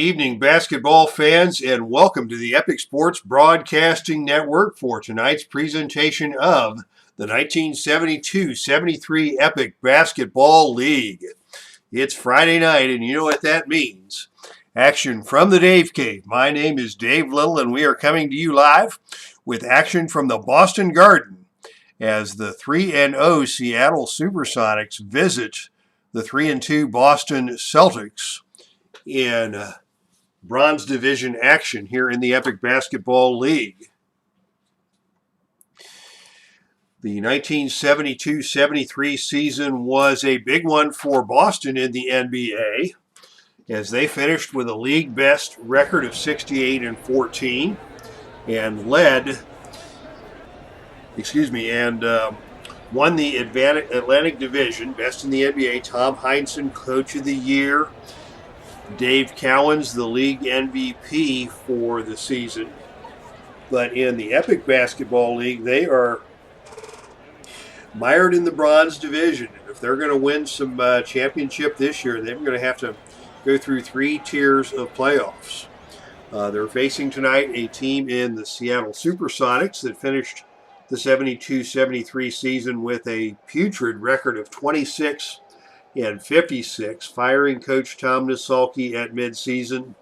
evening, basketball fans, and welcome to the Epic Sports Broadcasting Network for tonight's presentation of the 1972-73 Epic Basketball League. It's Friday night, and you know what that means. Action from the Dave Cave. My name is Dave Little, and we are coming to you live with action from the Boston Garden as the 3-0 Seattle Supersonics visit the 3-2 Boston Celtics in Bronze Division action here in the Epic Basketball League. The 1972-73 season was a big one for Boston in the NBA as they finished with a league best record of 68-14 and won the Atlantic Division, best in the NBA. Tom Heinsohn, Coach of the Year. Dave Cowens, the league MVP for the season. But in the Epic Basketball League, they are mired in the Bronze Division. And if they're going to win some championship this year, they're going to have to go through 3 tiers of playoffs. They're facing tonight a team in the Seattle Supersonics that finished the 72-73 season with a putrid record of 26-56, firing Coach Tom Nisolke at midseason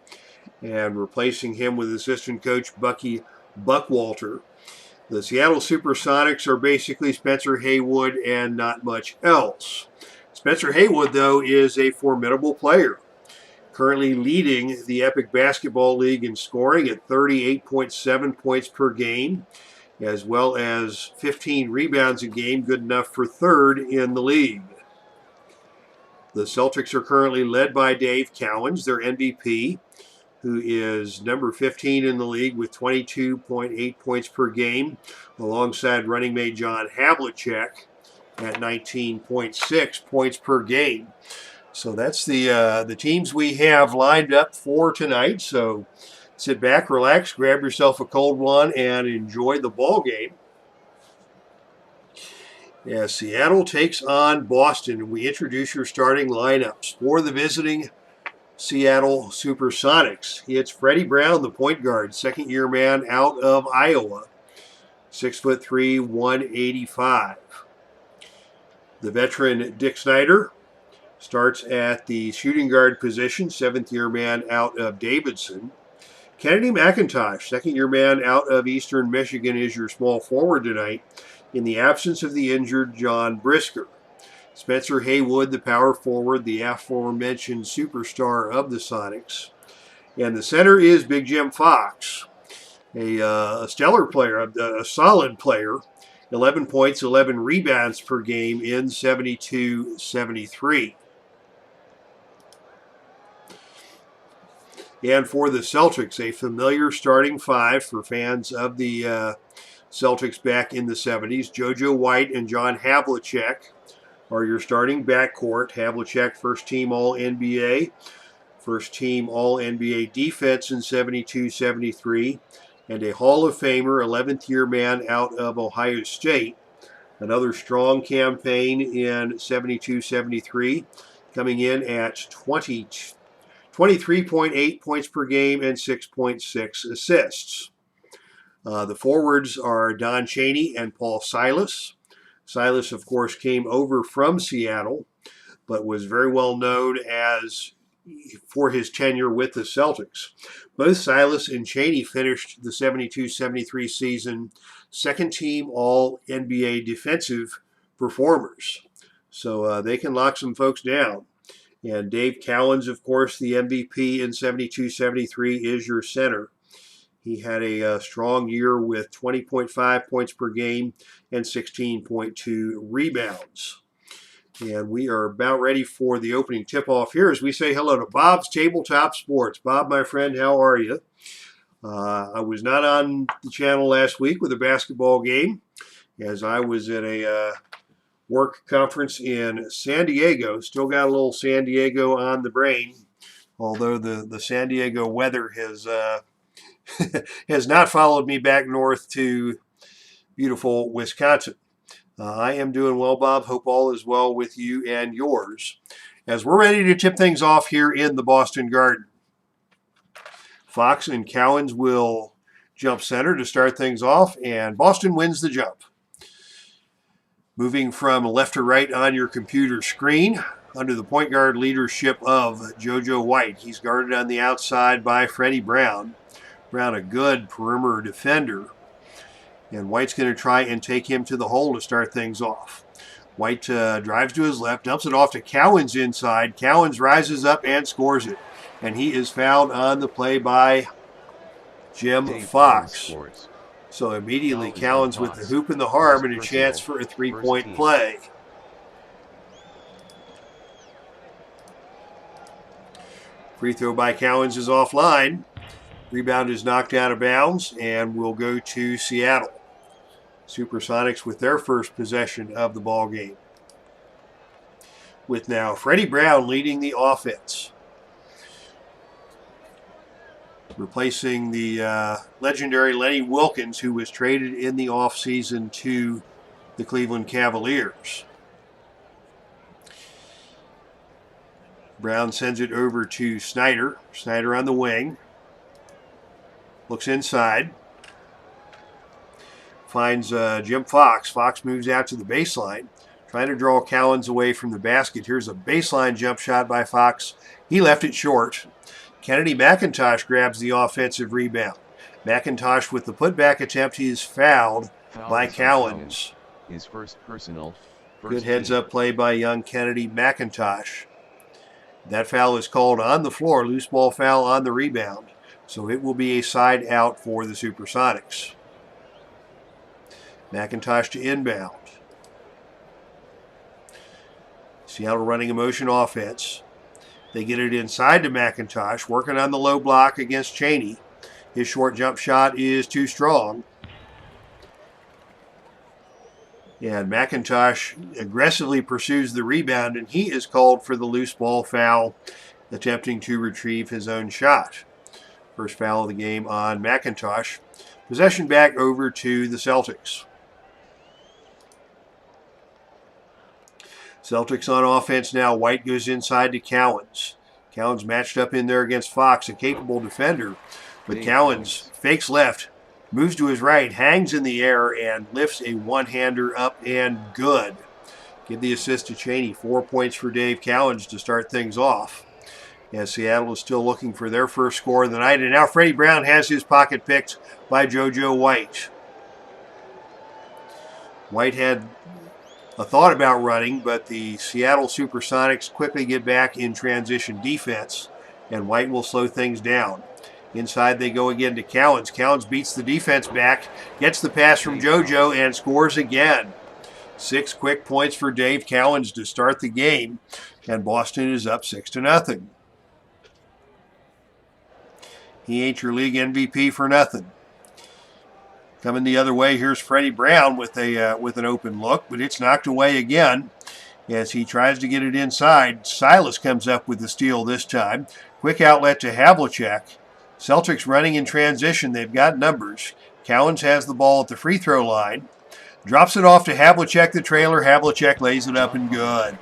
and replacing him with assistant coach Buck Walter. The Seattle Supersonics are basically Spencer Haywood and not much else. Spencer Haywood, though, is a formidable player, currently leading the Epic Basketball League in scoring at 38.7 points per game, as well as 15 rebounds a game, good enough for third in the league. The Celtics are currently led by Dave Cowens, their MVP, who is number 15 in the league with 22.8 points per game, alongside running mate John Havlicek at 19.6 points per game. So that's the teams we have lined up for tonight. So sit back, relax, grab yourself a cold one, and enjoy the ball game. As Seattle takes on Boston, we introduce your starting lineups for the visiting Seattle Supersonics. It's Freddie Brown, the point guard, second-year man out of Iowa, 6'3", 185. The veteran Dick Snyder starts at the shooting guard position, seventh-year man out of Davidson. Kennedy McIntosh, second-year man out of Eastern Michigan, is your small forward tonight, in the absence of the injured John Brisker. Spencer Haywood, the power forward, the aforementioned superstar of the Sonics. And the center is Big Jim Fox, a stellar player, a solid player, 11 points, 11 rebounds per game in 72-73. And for the Celtics, a familiar starting five for fans of the Celtics back in the 70s. JoJo White and John Havlicek are your starting backcourt. Havlicek, first-team All-NBA, first-team All-NBA defense in 72-73, and a Hall of Famer, 11th-year man out of Ohio State. Another strong campaign in 72-73, coming in at 23.8 points per game and 6.6 assists. The forwards are Don Chaney and Paul Silas. Silas, of course, came over from Seattle, but was very well known for his tenure with the Celtics. Both Silas and Chaney finished the 72-73 season second-team All-NBA defensive performers. So they can lock some folks down. And Dave Cowens, of course, the MVP in 72-73, is your center. He had a strong year with 20.5 points per game and 16.2 rebounds. And we are about ready for the opening tip-off here as we say hello to Bob's Tabletop Sports. Bob, my friend, how are you? I was not on the channel last week with a basketball game as I was at a work conference in San Diego. Still got a little San Diego on the brain, although the San Diego weather has not followed me back north to beautiful Wisconsin. I am doing well, Bob. Hope all is well with you and yours as we're ready to tip things off here in the Boston Garden. Fox and Cowens will jump center to start things off, and Boston wins the jump. Moving from left to right on your computer screen, under the point guard leadership of JoJo White. He's guarded on the outside by Freddie Brown. Brown, a good perimeter defender. And White's going to try and take him to the hole to start things off. White drives to his left, dumps it off to Cowens inside. Cowens rises up and scores it. And he is fouled on the play by Jim Fox. So immediately Cowens with the hoop and the harm and a chance for a three-point play. Free throw by Cowens is offline. Rebound is knocked out of bounds and will go to Seattle. Supersonics with their first possession of the ball game. With now Freddie Brown leading the offense. Replacing the legendary Lenny Wilkins, who was traded in the offseason to the Cleveland Cavaliers. Brown sends it over to Snyder. Snyder on the wing. Looks inside. Finds Jim Fox. Fox moves out to the baseline, trying to draw Cowens away from the basket. Here's a baseline jump shot by Fox. He left it short. Kennedy McIntosh grabs the offensive rebound. McIntosh with the putback attempt. He is fouled by Cowens. His first personal. Good heads-up play by young Kennedy McIntosh. That foul is called on the floor. Loose ball foul on the rebound. So it will be a side out for the Supersonics. McIntosh to inbound. Seattle running a motion offense. They get it inside to McIntosh, working on the low block against Chaney. His short jump shot is too strong. And McIntosh aggressively pursues the rebound, and he is called for the loose ball foul, attempting to retrieve his own shot. First foul of the game on McIntosh. Possession back over to the Celtics. Celtics on offense now. White goes inside to Cowens. Cowens matched up in there against Fox, a capable defender. But Cowens fakes left, moves to his right, hangs in the air, and lifts a one-hander up and good. Give the assist to Chaney. 4 points for Dave Cowens to start things off. As Seattle is still looking for their first score of the night. And now Freddie Brown has his pocket picked by JoJo White. White had a thought about running, but the Seattle Supersonics quickly get back in transition defense, and White will slow things down. Inside they go again to Cowens. Cowens beats the defense back, gets the pass from JoJo, and scores again. 6 quick points for Dave Cowens to start the game, and Boston is up 6-0. He ain't your league MVP for nothing. Coming the other way, here's Freddie Brown with an open look, but it's knocked away again as he tries to get it inside. Silas comes up with the steal this time. Quick outlet to Havlicek. Celtics running in transition. They've got numbers. Cowens has the ball at the free throw line. Drops it off to Havlicek, the trailer. Havlicek lays it up and good.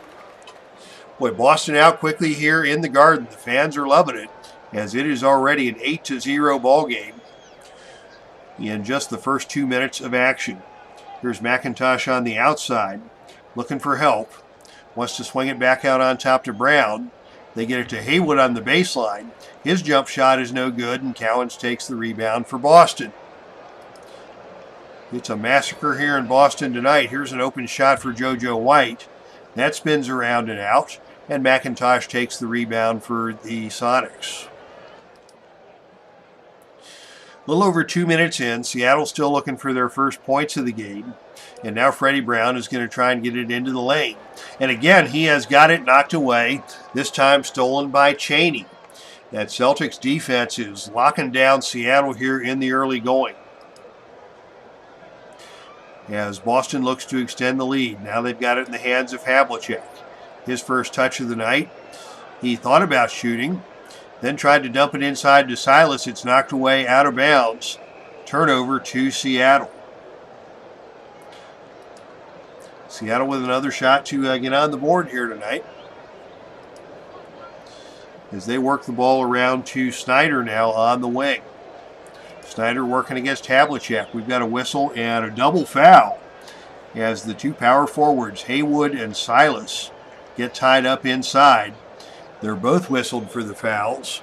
Boy, Boston out quickly here in the Garden. The fans are loving it as it is already an 8-0 ball game in just the first 2 minutes of action. Here's McIntosh on the outside, looking for help. Wants to swing it back out on top to Brown. They get it to Haywood on the baseline. His jump shot is no good, and Cowens takes the rebound for Boston. It's a massacre here in Boston tonight. Here's an open shot for JoJo White. That spins around and out, and McIntosh takes the rebound for the Sonics. A little over 2 minutes in, Seattle still looking for their first points of the game. And now Freddie Brown is going to try and get it into the lane. And again, he has got it knocked away, this time stolen by Chaney. That Celtics defense is locking down Seattle here in the early going. As Boston looks to extend the lead. Now they've got it in the hands of Havlicek. His first touch of the night. He thought about shooting. Then tried to dump it inside to Silas. It's knocked away out of bounds. Turnover to Seattle. Seattle with another shot to get on the board here tonight. as they work the ball around to Snyder now on the wing. Snyder working against Havlicek. We've got a whistle and a double foul as the two power forwards, Haywood and Silas, get tied up inside. They're both whistled for the fouls.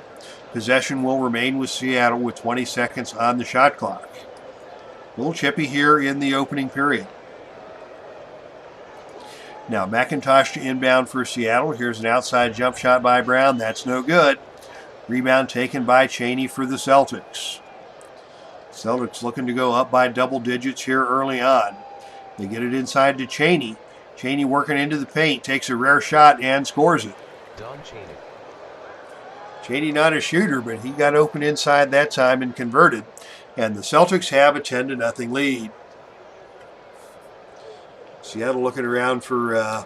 Possession will remain with Seattle with 20 seconds on the shot clock. A little chippy here in the opening period. Now McIntosh to inbound for Seattle. Here's an outside jump shot by Brown. That's no good. Rebound taken by Cheney for the Celtics. Celtics looking to go up by double digits here early on. They get it inside to Cheney. Cheney working into the paint, takes a rare shot and scores it. Don Cheney. Cheney not a shooter, but he got open inside that time and converted. And the Celtics have a 10-0 lead. Seattle looking around for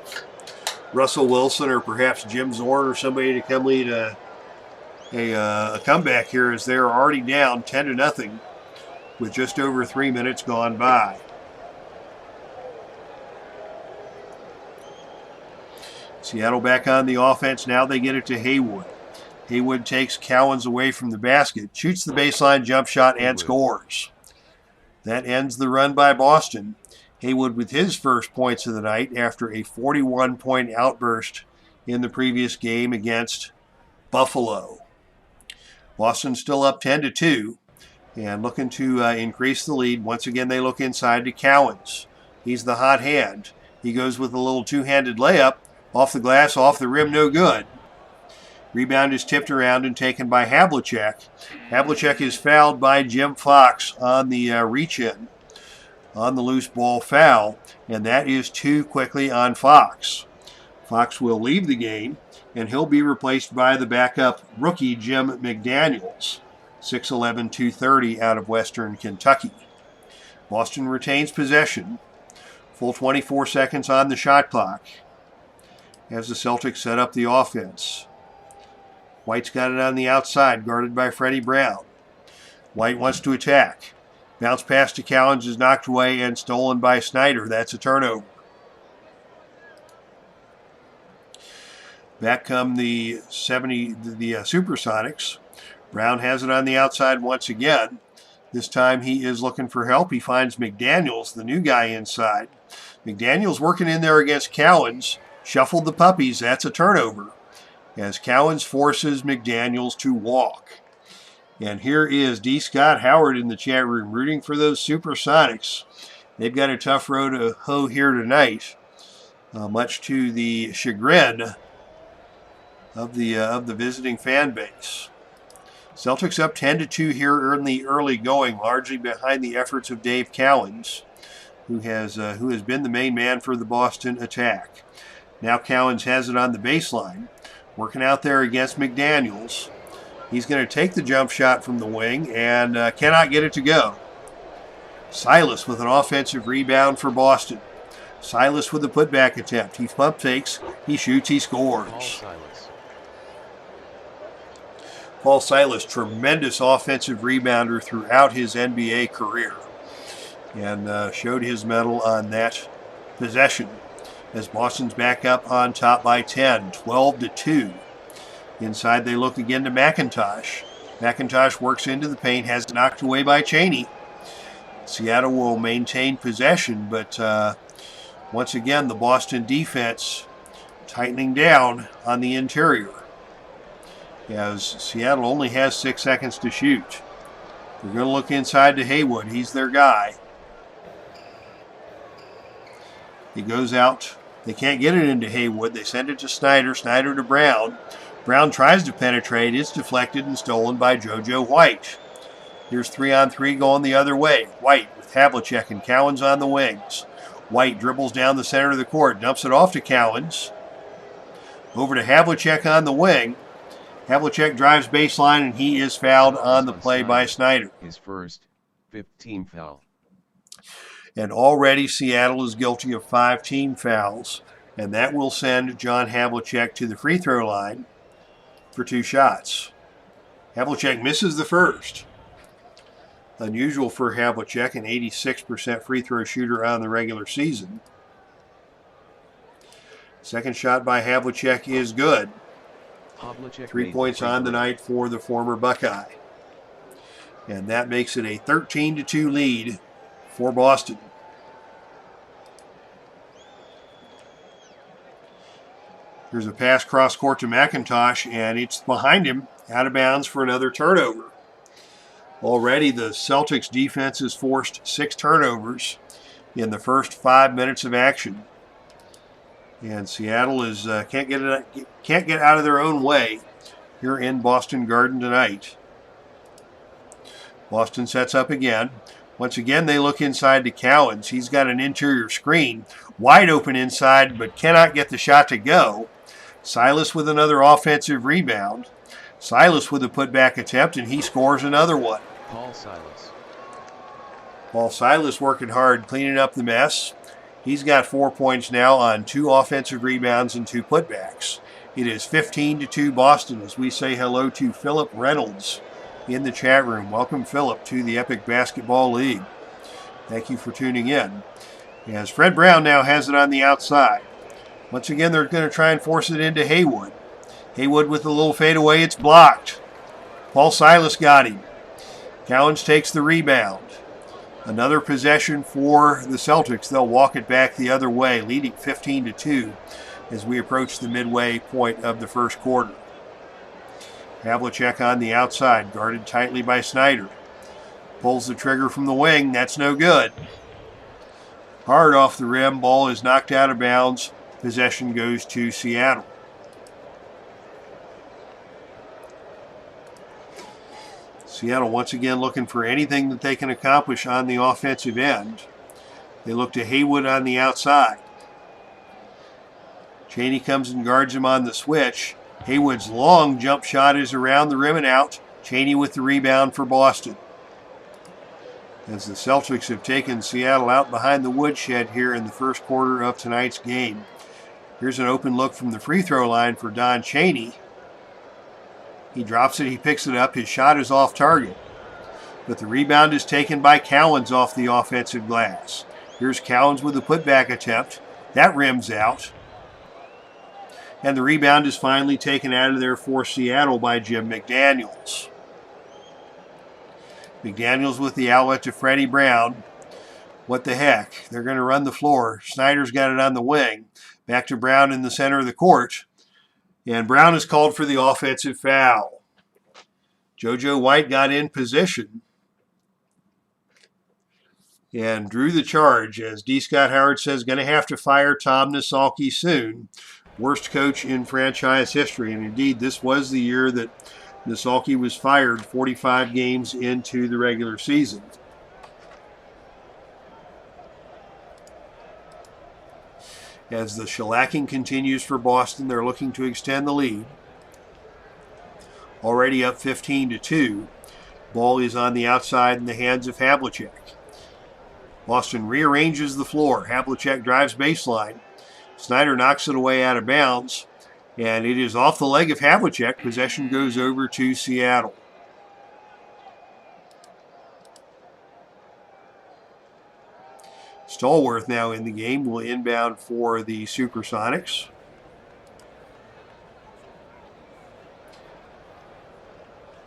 Russell Wilson or perhaps Jim Zorn or somebody to come lead a comeback here, as they're already down 10-0 with just over 3 minutes gone by. Seattle back on the offense. Now they get it to Haywood. Haywood takes Cowens away from the basket, shoots the baseline jump shot, and scores. That ends the run by Boston. Haywood with his first points of the night after a 41-point outburst in the previous game against Buffalo. Boston still up 10-2 and looking to increase the lead. Once again, they look inside to Cowens. He's the hot hand. He goes with a little two-handed layup. Off the glass, off the rim, no good. Rebound is tipped around and taken by Havlicek. Havlicek is fouled by Jim Fox on the reach-in, on the loose ball foul, and that is too quickly on Fox. Fox will leave the game, and he'll be replaced by the backup rookie Jim McDaniels, 6'11", 230 out of Western Kentucky. Boston retains possession. Full 24 seconds on the shot clock as the Celtics set up the offense. White's got it on the outside, guarded by Freddie Brown. White wants to attack. Bounce pass to Cowens is knocked away and stolen by Snyder. That's a turnover. Back come the Supersonics. Brown has it on the outside once again. This time he is looking for help. He finds McDaniels, the new guy inside. McDaniels working in there against Cowens. Shuffled the puppies. That's a turnover, as Cowens forces McDaniels to walk. And here is D. Scott Howard in the chat room rooting for those Supersonics. They've got a tough row to hoe here tonight, much to the chagrin of the visiting fan base. Celtics up 10-2 here in the early going, largely behind the efforts of Dave Cowens, who has been the main man for the Boston attack. Now Cowens has it on the baseline, working out there against McDaniels. He's going to take the jump shot from the wing and cannot get it to go. Silas with an offensive rebound for Boston. Silas with a putback attempt. He pump fakes, he shoots, he scores. Paul Silas, tremendous offensive rebounder throughout his NBA career, and showed his mettle on that possession, as Boston's back up on top by 10, 12-2. Inside they look again to McIntosh. McIntosh works into the paint, has it knocked away by Cheney. Seattle will maintain possession, but once again the Boston defense tightening down on the interior, as Seattle only has 6 seconds to shoot. They're going to look inside to Haywood. He's their guy. He goes out. They can't get it into Haywood. They send it to Snyder. Snyder to Brown. Brown tries to penetrate. It's deflected and stolen by JoJo White. Here's 3-on-3 going the other way. White with Havlicek and Cowens on the wings. White dribbles down the center of the court. Dumps it off to Cowens. Over to Havlicek on the wing. Havlicek drives baseline, and he is fouled on the play by Snyder. His first 15 foul. And already Seattle is guilty of 5 team fouls, and that will send John Havlicek to the free throw line for 2 shots. Havlicek misses the first. Unusual for Havlicek, an 86% free throw shooter on the regular season. Second shot by Havlicek is good. Havlicek 3 made points free on the throw. night for the former Buckeye. And that makes it a 13-2 lead for Boston. There's a pass cross court to McIntosh, and it's behind him, out of bounds for another turnover. Already the Celtics defense has forced 6 turnovers in the first 5 minutes of action. And Seattle is can't get out of their own way here in Boston Garden tonight. Boston sets up again. Once again, they look inside to Cowens. He's got an interior screen, wide open inside, but cannot get the shot to go. Silas with another offensive rebound. Silas with a putback attempt, and he scores another one. Paul Silas working hard, cleaning up the mess. He's got 4 points now on 2 offensive rebounds and 2 putbacks. It is 15-2 Boston as we say hello to Philip Reynolds in the chat room. Welcome, Philip, to the Epic Basketball League. Thank you for tuning in. As Fred Brown now has it on the outside. Once again, they're going to try and force it into Haywood. Haywood with a little fadeaway. It's blocked. Paul Silas got him. Cowens takes the rebound. Another possession for the Celtics. They'll walk it back the other way, leading 15-2 as we approach the midway point of the first quarter. Havlicek on the outside, guarded tightly by Snyder. Pulls the trigger from the wing. That's no good. Hard off the rim. Ball is knocked out of bounds. Possession goes to Seattle. Seattle once again looking for anything that they can accomplish on the offensive end. They look to Haywood on the outside. Chaney comes and guards him on the switch. Haywood's long jump shot is around the rim and out. Chaney with the rebound for Boston. As the Celtics have taken Seattle out behind the woodshed here in the first quarter of tonight's game. Here's an open look from the free throw line for Don Chaney. He drops it, he picks it up, his shot is off target. But the rebound is taken by Cowens off the offensive glass. Here's Cowens with a putback attempt. That rims out. And the rebound is finally taken out of there for Seattle by Jim McDaniels. McDaniels with the outlet to Freddie Brown. What the heck? They're going to run the floor. Snyder's got it on the wing. Back to Brown in the center of the court. And Brown is called for the offensive foul. JoJo White got in position and drew the charge, as D. Scott Howard says, going to have to fire Tom Nisalke soon. Worst coach in franchise history. And indeed, this was the year that Nisalke was fired 45 games into the regular season. As the shellacking continues for Boston, they're looking to extend the lead. Already up 15-2. Ball is on the outside in the hands of Havlicek. Boston rearranges the floor. Havlicek drives baseline. Snyder knocks it away out of bounds. And it is off the leg of Havlicek. Possession goes over to Seattle. Stallworth now in the game, will inbound for the Supersonics.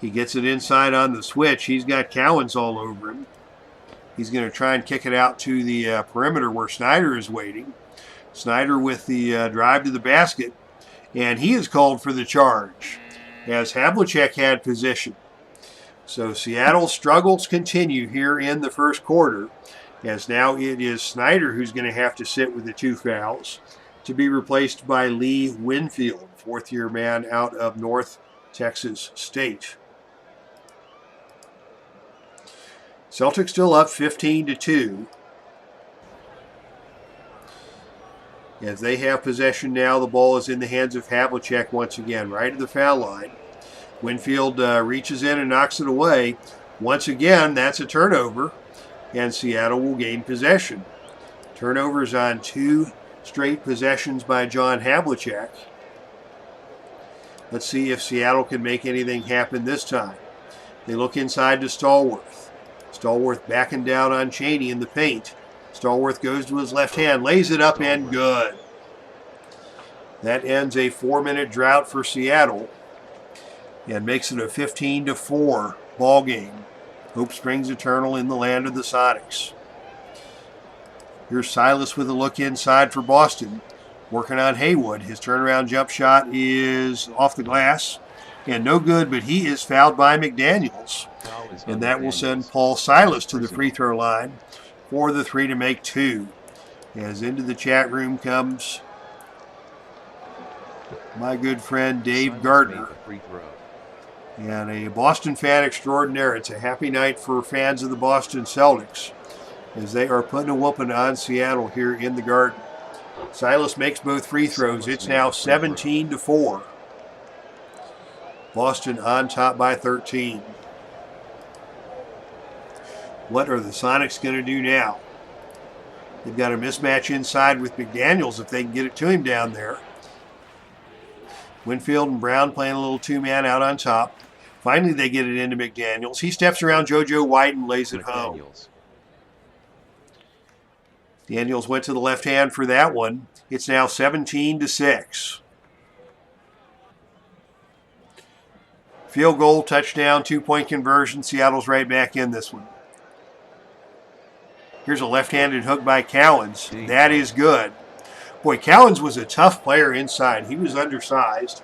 He gets it inside on the switch. He's got Cowens all over him. He's going to try and kick it out to the perimeter where Snyder is waiting. Snyder with the drive to the basket. And he is called for the charge as Havlicek had position. So Seattle's struggles continue here in the first quarter, as now it is Snyder who's going to have to sit with the 2 fouls to be replaced by Lee Winfield, fourth-year man out of North Texas State. Celtics still up 15-2. As they have possession now, the ball is in the hands of Havlicek once again, right at the foul line. Winfield reaches in and knocks it away. Once again, that's a turnover, and Seattle will gain possession. Turnovers on 2 straight possessions by John Havlicek. Let's see if Seattle can make anything happen this time. They look inside to Stallworth. Stallworth backing down on Chaney in the paint. Stallworth goes to his left hand, lays it up, and good. That ends a 4-minute drought for Seattle. and makes it a 15-4 ball game. Hope springs eternal in the land of the Sonics. Here's Silas with a look inside for Boston, working on Haywood. His turnaround jump shot is off the glass and no good, but he is fouled by McDaniels. And that will send Paul Silas to the free throw line for the 3 to make 2. As into the chat room comes my good friend Dave Gardner. And a Boston fan extraordinaire. It's a happy night for fans of the Boston Celtics as they are putting a whooping on Seattle here in the Garden. Silas makes both free throws. It's now 17-4. Boston on top by 13. What are the Sonics going to do now? They've got a mismatch inside with McDaniels if they can get it to him down there. Winfield and Brown playing a little two-man out on top. Finally, they get it into McDaniels. He steps around JoJo White and lays it home. Daniels went to the left hand for that one. It's now 17-6. Field goal, touchdown, 2-point conversion. Seattle's right back in this one. Here's a left-handed hook by Cowens. That is good. Boy, Cowens was a tough player inside. He was undersized,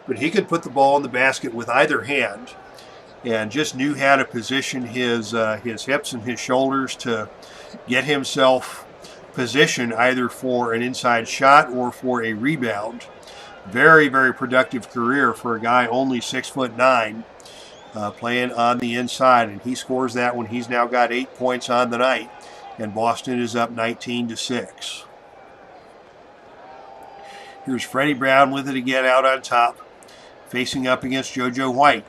but he could put the ball in the basket with either hand and just knew how to position his hips and his shoulders to get himself positioned either for an inside shot or for a rebound. Very, very productive career for a guy only 6'9", playing on the inside, and he scores that one. He's now got 8 points on the night, and Boston is up 19-6. Here's Freddie Brown with it again out on top, facing up against JoJo White.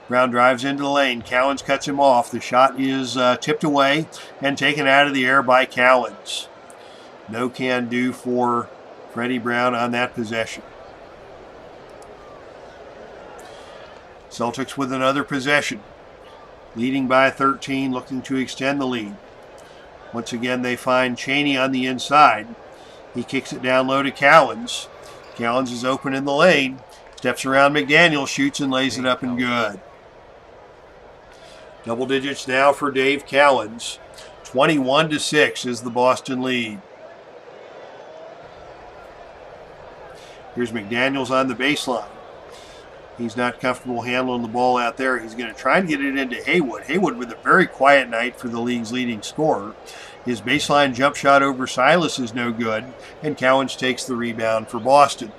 Brown drives into the lane. Cowens cuts him off. The shot is tipped away and taken out of the air by Cowens. No can do for Freddie Brown on that possession. Celtics with another possession, leading by 13, looking to extend the lead. Once again, they find Chaney on the inside. He kicks it down low to Cowens. Cowens is open in the lane, steps around McDaniel, shoots and lays it up and good. Double digits now for Dave Cowens. 21-6 is the Boston lead. Here's McDaniels on the baseline. He's not comfortable handling the ball out there. He's going to try and get it into Haywood. Haywood with a very quiet night for the league's leading scorer. His baseline jump shot over Silas is no good, and Cowens takes the rebound for Boston.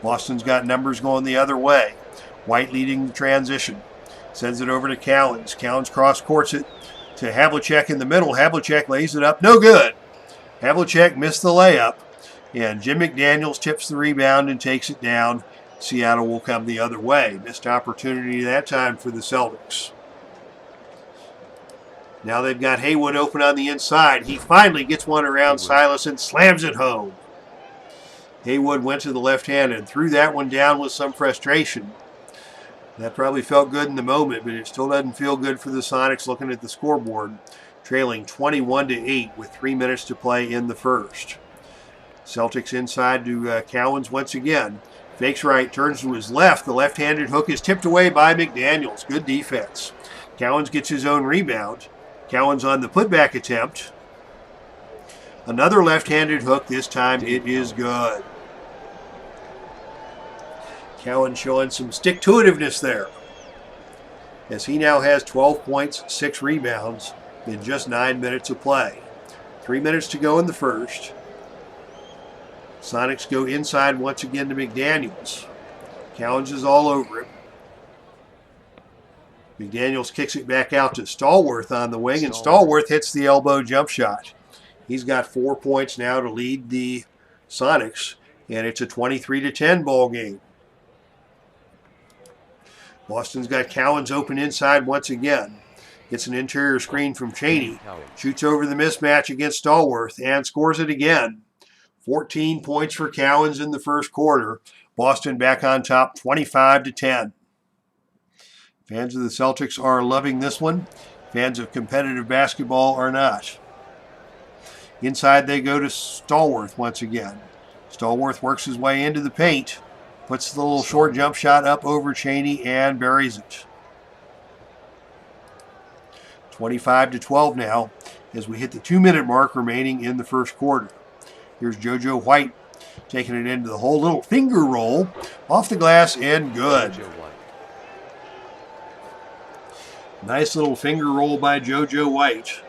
Boston's got numbers going the other way. White leading the transition. Sends it over to Cowens. Cowens cross-courts it to Havlicek in the middle. Havlicek lays it up. No good. Havlicek missed the layup, and Jim McDaniels tips the rebound and takes it down. Seattle will come the other way. Missed opportunity that time for the Celtics. Now they've got Haywood open on the inside. He finally gets one around Silas and slams it home. Haywood went to the left hand and threw that one down with some frustration. That probably felt good in the moment, but it still doesn't feel good for the Sonics looking at the scoreboard, trailing 21-8 with 3 minutes to play in the first. Celtics inside to Cowens once again. Fakes right, turns to his left. The left-handed hook is tipped away by McDaniels. Good defense. Cowens gets his own rebound. Cowens on the putback attempt. Another left-handed hook. This time it is good. Cowens showing some stick-to-itiveness there, as he now has 12 points, 6 rebounds in just 9 minutes of play. 3 minutes to go in the first. Sonics go inside once again to McDaniels. Cowens is all over it. McDaniels kicks it back out to Stallworth on the wing, and Stallworth hits the elbow jump shot. He's got 4 points now to lead the Sonics, and it's a 23-10 ball game. Boston's got Cowens open inside once again. Gets an interior screen from Chaney. Shoots over the mismatch against Stallworth and scores it again. 14 points for Cowens in the first quarter. Boston back on top, 25-10. Fans of the Celtics are loving this one. Fans of competitive basketball are not. Inside they go to Stallworth once again. Stallworth works his way into the paint. Puts the little short jump shot up over Cheney and buries it. 25-12 now as we hit the 2-minute mark remaining in the first quarter. Here's JoJo White taking it into the hole. Little finger roll off the glass and good. Nice little finger roll by JoJo White.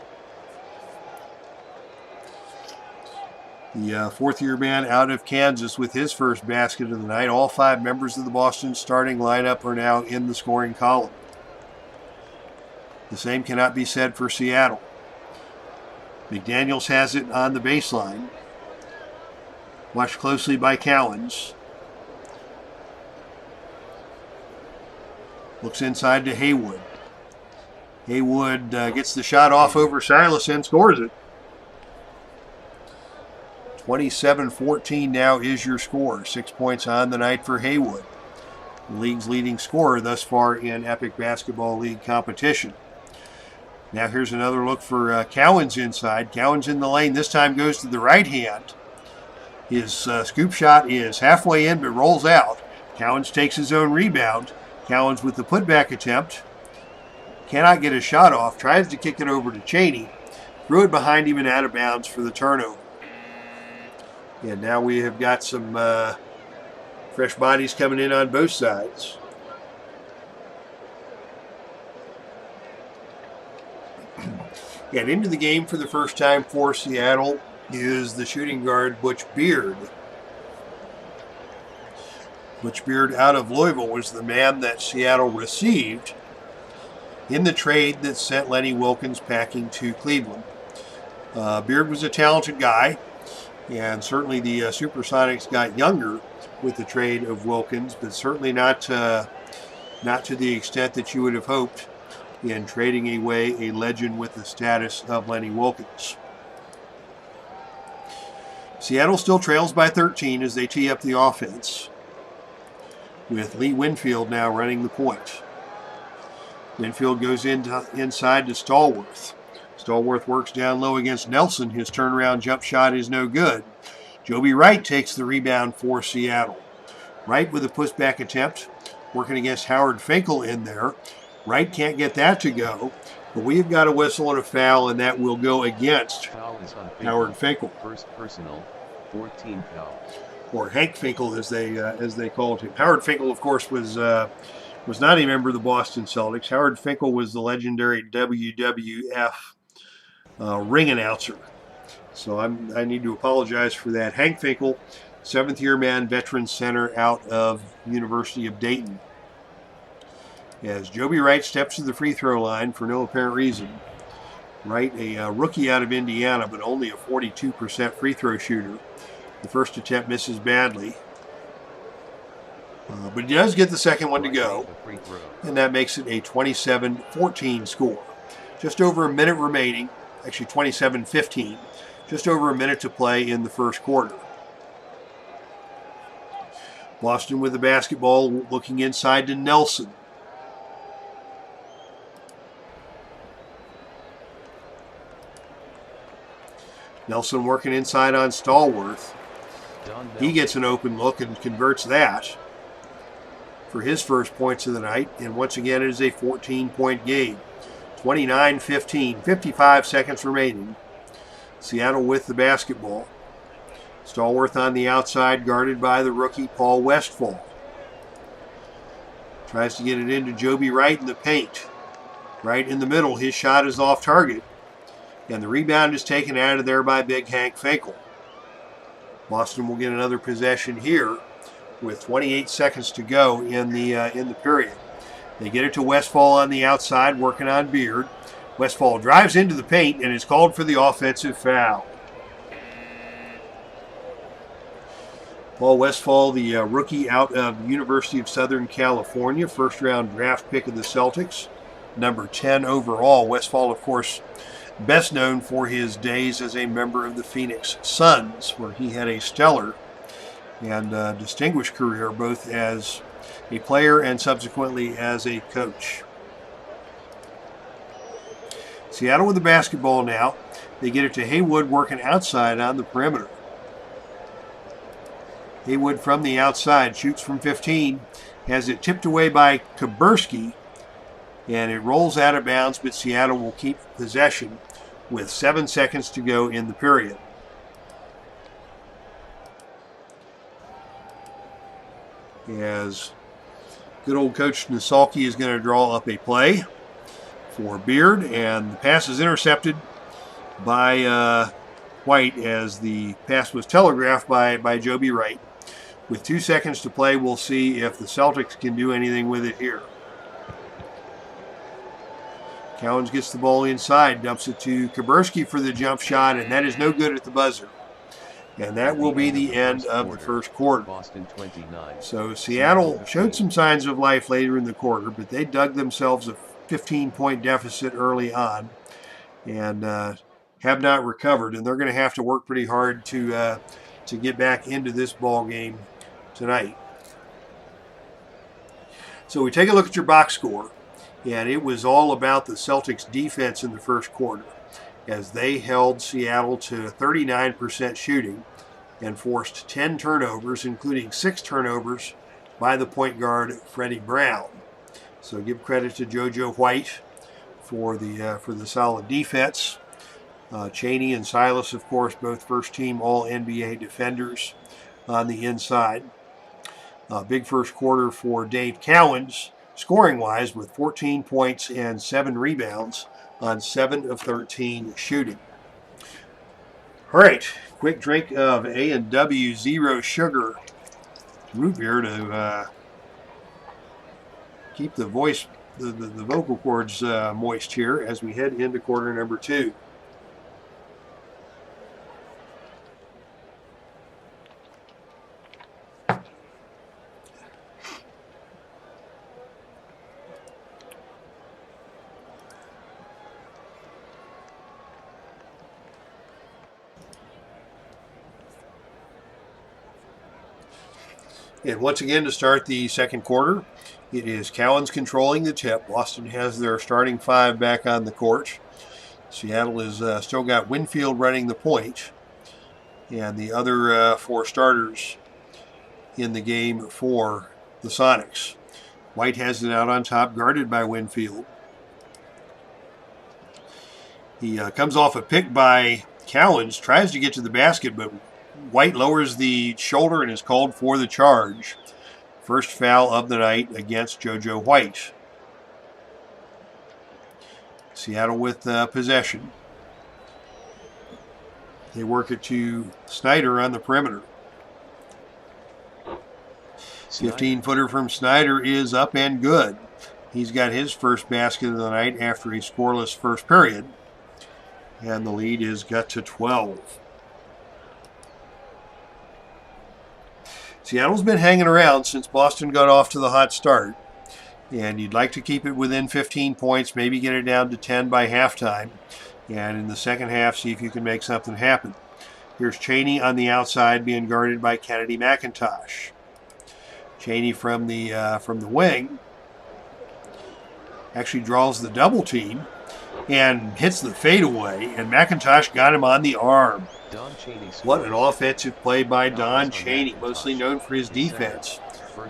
The fourth-year man out of Kansas with his first basket of the night. All 5 members of the Boston starting lineup are now in the scoring column. The same cannot be said for Seattle. McDaniels has it on the baseline. Watched closely by Cowens. Looks inside to Haywood. Haywood gets the shot off over Silas and scores it. 27-14 now is your score. 6 points on the night for Haywood, the league's leading scorer thus far in Epic Basketball League competition. Now here's another look for Cowens inside. Cowens in the lane. This time goes to the right hand. His scoop shot is halfway in but rolls out. Cowens takes his own rebound. Cowens with the putback attempt. Cannot get a shot off. Tries to kick it over to Cheney. Threw it behind him and out of bounds for the turnover. And now we have got some fresh bodies coming in on both sides. And into the game for the first time for Seattle is the shooting guard Butch Beard. Butch Beard out of Louisville was the man that Seattle received in the trade that sent Lenny Wilkens packing to Cleveland. Beard was a talented guy, and certainly the Supersonics got younger with the trade of Wilkens, but certainly not to the extent that you would have hoped in trading away a legend with the status of Lenny Wilkens. Seattle still trails by 13 as they tee up the offense, with Lee Winfield now running the point. Winfield goes inside to Stallworth. Stallworth works down low against Nelson. His turnaround jump shot is no good. Joby Wright takes the rebound for Seattle. Wright with a pushback attempt, working against Howard Finkel in there. Wright can't get that to go, but we've got a whistle and a foul, and that will go against Howard Finkel. First personal, 14 foul. Or Hank Finkel, as they called him. Howard Finkel, of course, was not a member of the Boston Celtics. Howard Finkel was the legendary WWF ring announcer. So I need to apologize for that. Hank Finkel, 7th-year man, veteran center out of University of Dayton. As Joby Wright steps to the free throw line for no apparent reason. Wright, a rookie out of Indiana, but only a 42% free throw shooter. The first attempt misses badly. But he does get the second one to go. And that makes it a 27-14 score. Just over a minute remaining. Actually 27-15. Just over a minute to play in the first quarter. Boston with the basketball, looking inside to Nelson. Nelson working inside on Stallworth. He gets an open look and converts that for his first points of the night. And once again, it is a 14-point game. 29-15, 55 seconds remaining. Seattle with the basketball. Stallworth on the outside, guarded by the rookie Paul Westphal. Tries to get it into Joby Wright in the paint. Right in the middle, his shot is off target. And the rebound is taken out of there by big Hank Finkel. Boston will get another possession here with 28 seconds to go in the period. They get it to Westphal on the outside, working on Beard. Westphal drives into the paint and is called for the offensive foul. Paul Westphal, the rookie out of the University of Southern California, first-round draft pick of the Celtics, number 10 overall. Westphal, of course, best known for his days as a member of the Phoenix Suns, where he had a stellar and distinguished career both as a player and subsequently as a coach. Seattle with the basketball now. They get it to Haywood working outside on the perimeter. Haywood from the outside, shoots from 15, has it tipped away by Kaburski, and it rolls out of bounds, but Seattle will keep possession with 7 seconds to go in the period. As good old Coach Nasalki is going to draw up a play for Beard, and the pass is intercepted by White as the pass was telegraphed by Joby Wright. With 2 seconds to play, we'll see if the Celtics can do anything with it here. Cowens gets the ball inside, dumps it to Kaburski for the jump shot, and that is no good at the buzzer. And that will be the end of the first quarter. So Seattle showed some signs of life later in the quarter, but they dug themselves a 15-point deficit early on and have not recovered. And they're going to have to work pretty hard to get back into this ball game tonight. So we take a look at your box score, and it was all about the Celtics defense in the first quarter, as they held Seattle to 39% shooting and forced 10 turnovers, including 6 turnovers by the point guard Freddie Brown. So give credit to JoJo White for the solid defense. Chaney and Silas, of course, both first-team All-NBA defenders on the inside. Big first quarter for Dave Cowens, scoring-wise, with 14 points and 7 rebounds on 7 of 13 shooting. All right, quick drink of A&W Zero Sugar root beer to keep the voice, the vocal cords moist here as we head into quarter number 2. And once again, to start the second quarter, it is Cowens controlling the tip. Boston has their starting 5 back on the court. Seattle has still got Winfield running the point, and the other 4 starters in the game for the Sonics. White has it out on top, guarded by Winfield. He comes off a pick by Cowens, tries to get to the basket, but White lowers the shoulder and is called for the charge. First foul of the night against JoJo White. Seattle with possession. They work it to Snyder on the perimeter. 15-footer from Snyder is up and good. He's got his first basket of the night after a scoreless first period. And the lead is got to 12. Seattle's been hanging around since Boston got off to the hot start. And you'd like to keep it within 15 points, maybe get it down to 10 by halftime. And in the second half, see if you can make something happen. Here's Chaney on the outside being guarded by Kennedy McIntosh. Chaney from the wing actually draws the double team and hits the fadeaway, and McIntosh got him on the arm. What an offensive play by Don Chaney, mostly known for his defense.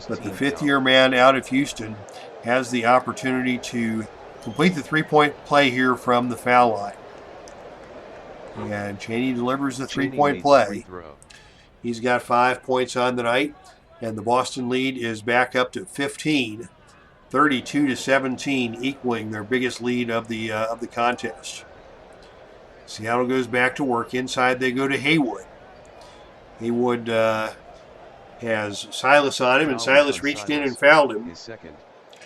But the fifth-year man out of Houston has the opportunity to complete the three-point play here from the foul line. And Chaney delivers the three-point play. He's got 5 points on the night, and the Boston lead is back up to 15, 32-17, equaling their biggest lead of the contest. Seattle goes back to work. Inside they go to Haywood. Haywood has Silas on him, and Silas reached in and fouled him.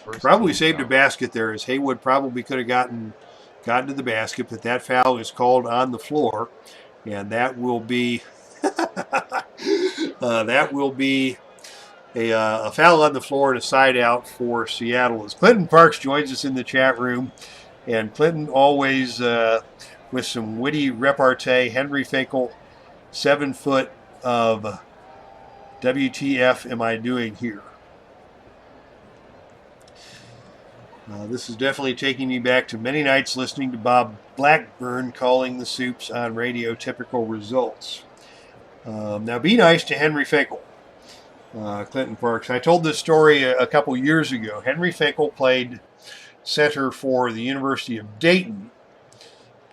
Probably saved a basket there, as Haywood probably could have gotten to the basket, but that foul is called on the floor, and that will be a foul on the floor and a side out for Seattle. As Clinton Parks joins us in the chat room, and Clinton always with some witty repartee. Henry Finkel, 7 foot of WTF am I doing here? This is definitely taking me back to many nights listening to Bob Blackburn calling the Soups on radio. Typical results. Now be nice to Henry Finkel. Clinton Parks. I told this story a couple years ago. Henry Finkel played center for the University of Dayton,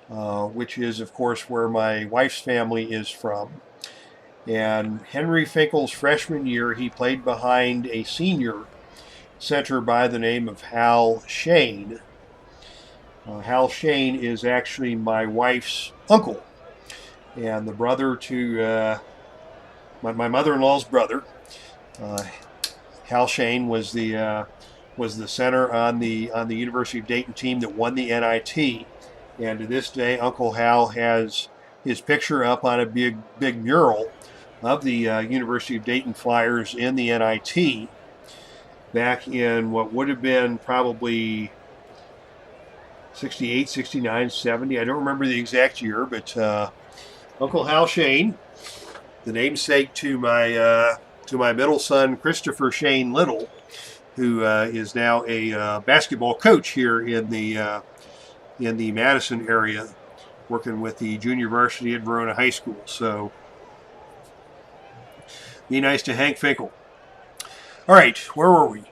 which is, of course, where my wife's family is from. And Henry Finkel's freshman year, he played behind a senior center by the name of Hal Shane. Hal Shane is actually my wife's uncle and the brother to my mother-in-law's brother. Hal Shane was the center on the University of Dayton team that won the NIT, and to this day, Uncle Hal has his picture up on a big mural of the University of Dayton Flyers in the NIT back in what would have been probably 68, 69, 70. I don't remember the exact year, but Uncle Hal Shane, the namesake to my middle son, Christopher Shane Little, who is now a basketball coach here in the Madison area, working with the junior varsity at Verona High School. So, be nice to Hank Finkel. All right, where were we?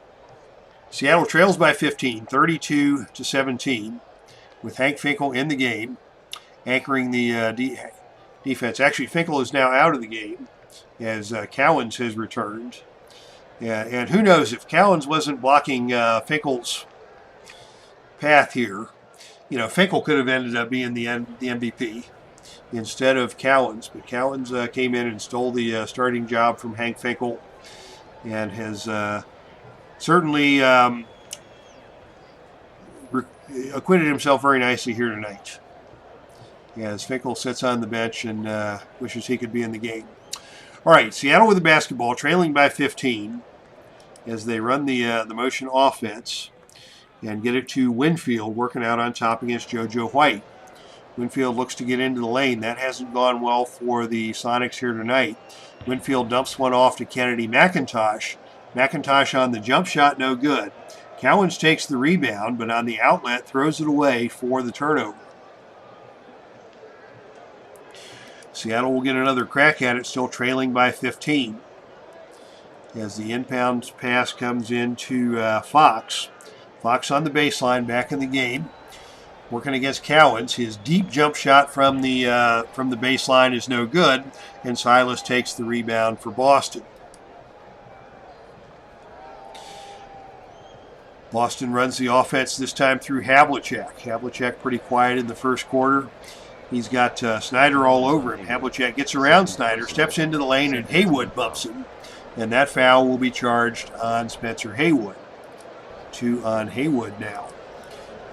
Seattle trails by 15, 32-17, with Hank Finkel in the game, anchoring the defense. Actually, Finkel is now out of the game as Cowens has returned. And who knows, if Cowens wasn't blocking Finkel's path here, Finkel could have ended up being the MVP instead of Cowens. But Cowens came in and stole the starting job from Hank Finkel and has certainly acquitted himself very nicely here tonight, as Finkel sits on the bench and wishes he could be in the game. All right, Seattle with the basketball, trailing by 15 as they run the motion offense and get it to Winfield, working out on top against JoJo White. Winfield looks to get into the lane. That hasn't gone well for the Sonics here tonight. Winfield dumps one off to Kennedy McIntosh. McIntosh on the jump shot, no good. Cowens takes the rebound, but on the outlet throws it away for the turnover. Seattle will get another crack at it, still trailing by 15. As the inbound pass comes into Fox. Fox on the baseline, back in the game, working against Cowens. His deep jump shot from the baseline is no good, and Silas takes the rebound for Boston. Boston runs the offense this time through Havlicek. Havlicek pretty quiet in the first quarter. He's got Snyder all over him. Havlicek gets around Snyder, steps into the lane, and Haywood bumps him. And that foul will be charged on Spencer Haywood. 2 on Haywood now,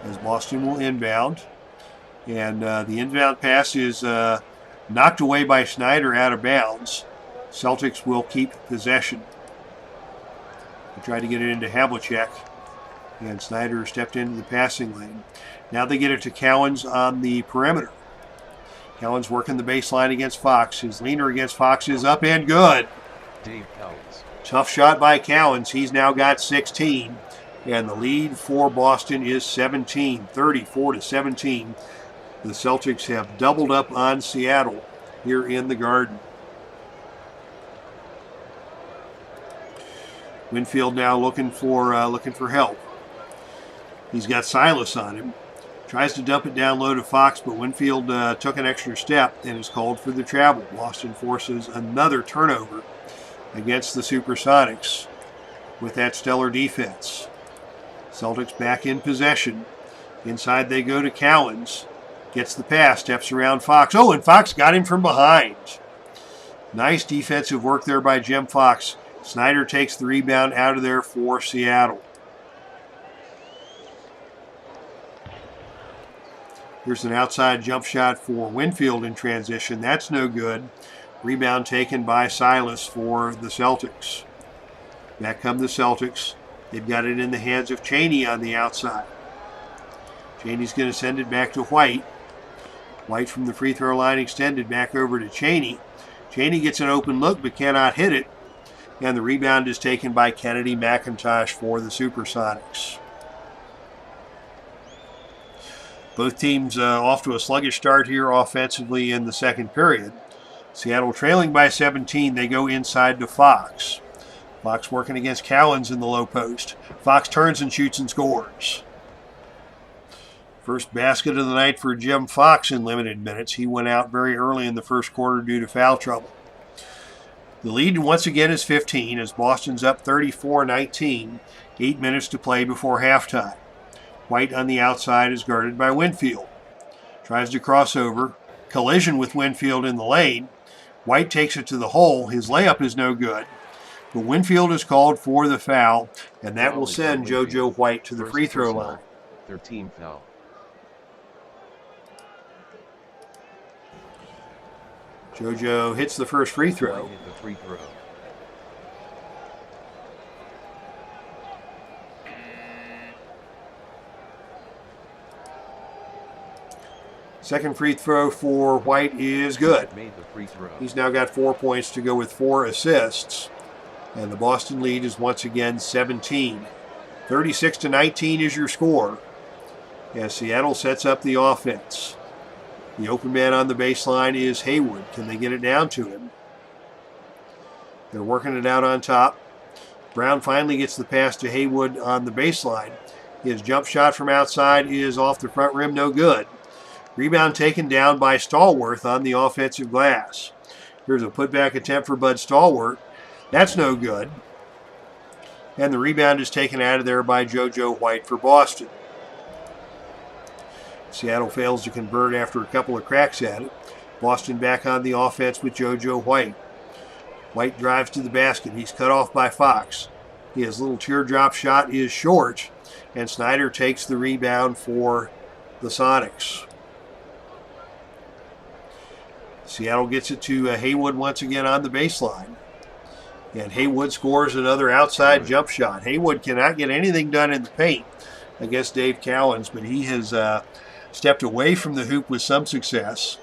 as Boston will inbound. And the inbound pass is knocked away by Snyder out of bounds. Celtics will keep possession. They try to get it into Havlicek, and Snyder stepped into the passing lane. Now they get it to Cowens on the perimeter. Cowens working the baseline against Fox. His leaner against Fox is up and good. Dave Cowens. Tough shot by Cowens. He's now got 16. And the lead for Boston is 17, 34-17. The Celtics have doubled up on Seattle here in the Garden. Winfield now looking for help. He's got Silas on him. Tries to dump it down low to Fox, but Winfield took an extra step and is called for the travel. Boston forces another turnover against the Supersonics with that stellar defense. Celtics back in possession. Inside they go to Cowens. Gets the pass, steps around Fox. Oh, and Fox got him from behind. Nice defensive work there by Jim Fox. Snyder takes the rebound out of there for Seattle. Here's an outside jump shot for Winfield in transition. That's no good. Rebound taken by Silas for the Celtics. Back come the Celtics. They've got it in the hands of Chaney on the outside. Chaney's going to send it back to White. White from the free throw line extended back over to Chaney. Chaney gets an open look but cannot hit it. And the rebound is taken by Kennedy McIntosh for the Supersonics. Both teams off to a sluggish start here offensively in the second period. Seattle trailing by 17. They go inside to Fox. Fox working against Cowens in the low post. Fox turns and shoots and scores. First basket of the night for Jim Fox in limited minutes. He went out very early in the first quarter due to foul trouble. The lead once again is 15 as Boston's up 34-19. 8 minutes to play before halftime. White on the outside is guarded by Winfield. Tries to cross over. Collision with Winfield in the lane. White takes it to the hole. His layup is no good. But Winfield is called for the foul, and that will send JoJo White to the free throw line. 13 foul. JoJo hits the first free throw. Hit the free throw. Second free throw for White is good. Made the free throw. He's now got 4 points to go with 4 assists. And the Boston lead is once again 17. 36-19 is your score as Seattle sets up the offense. The open man on the baseline is Haywood. Can they get it down to him? They're working it out on top. Brown finally gets the pass to Haywood on the baseline. His jump shot from outside is off the front rim, no good. Rebound taken down by Stallworth on the offensive glass. Here's a putback attempt for Bud Stallworth. That's no good. And the rebound is taken out of there by JoJo White for Boston. Seattle fails to convert after a couple of cracks at it. Boston back on the offense with JoJo White. White drives to the basket. He's cut off by Fox. His little teardrop shot is short, and Snyder takes the rebound for the Sonics. Seattle gets it to Haywood once again on the baseline. And Haywood scores another outside jump shot. Haywood cannot get anything done in the paint against Dave Cowens, but he has stepped away from the hoop with some success.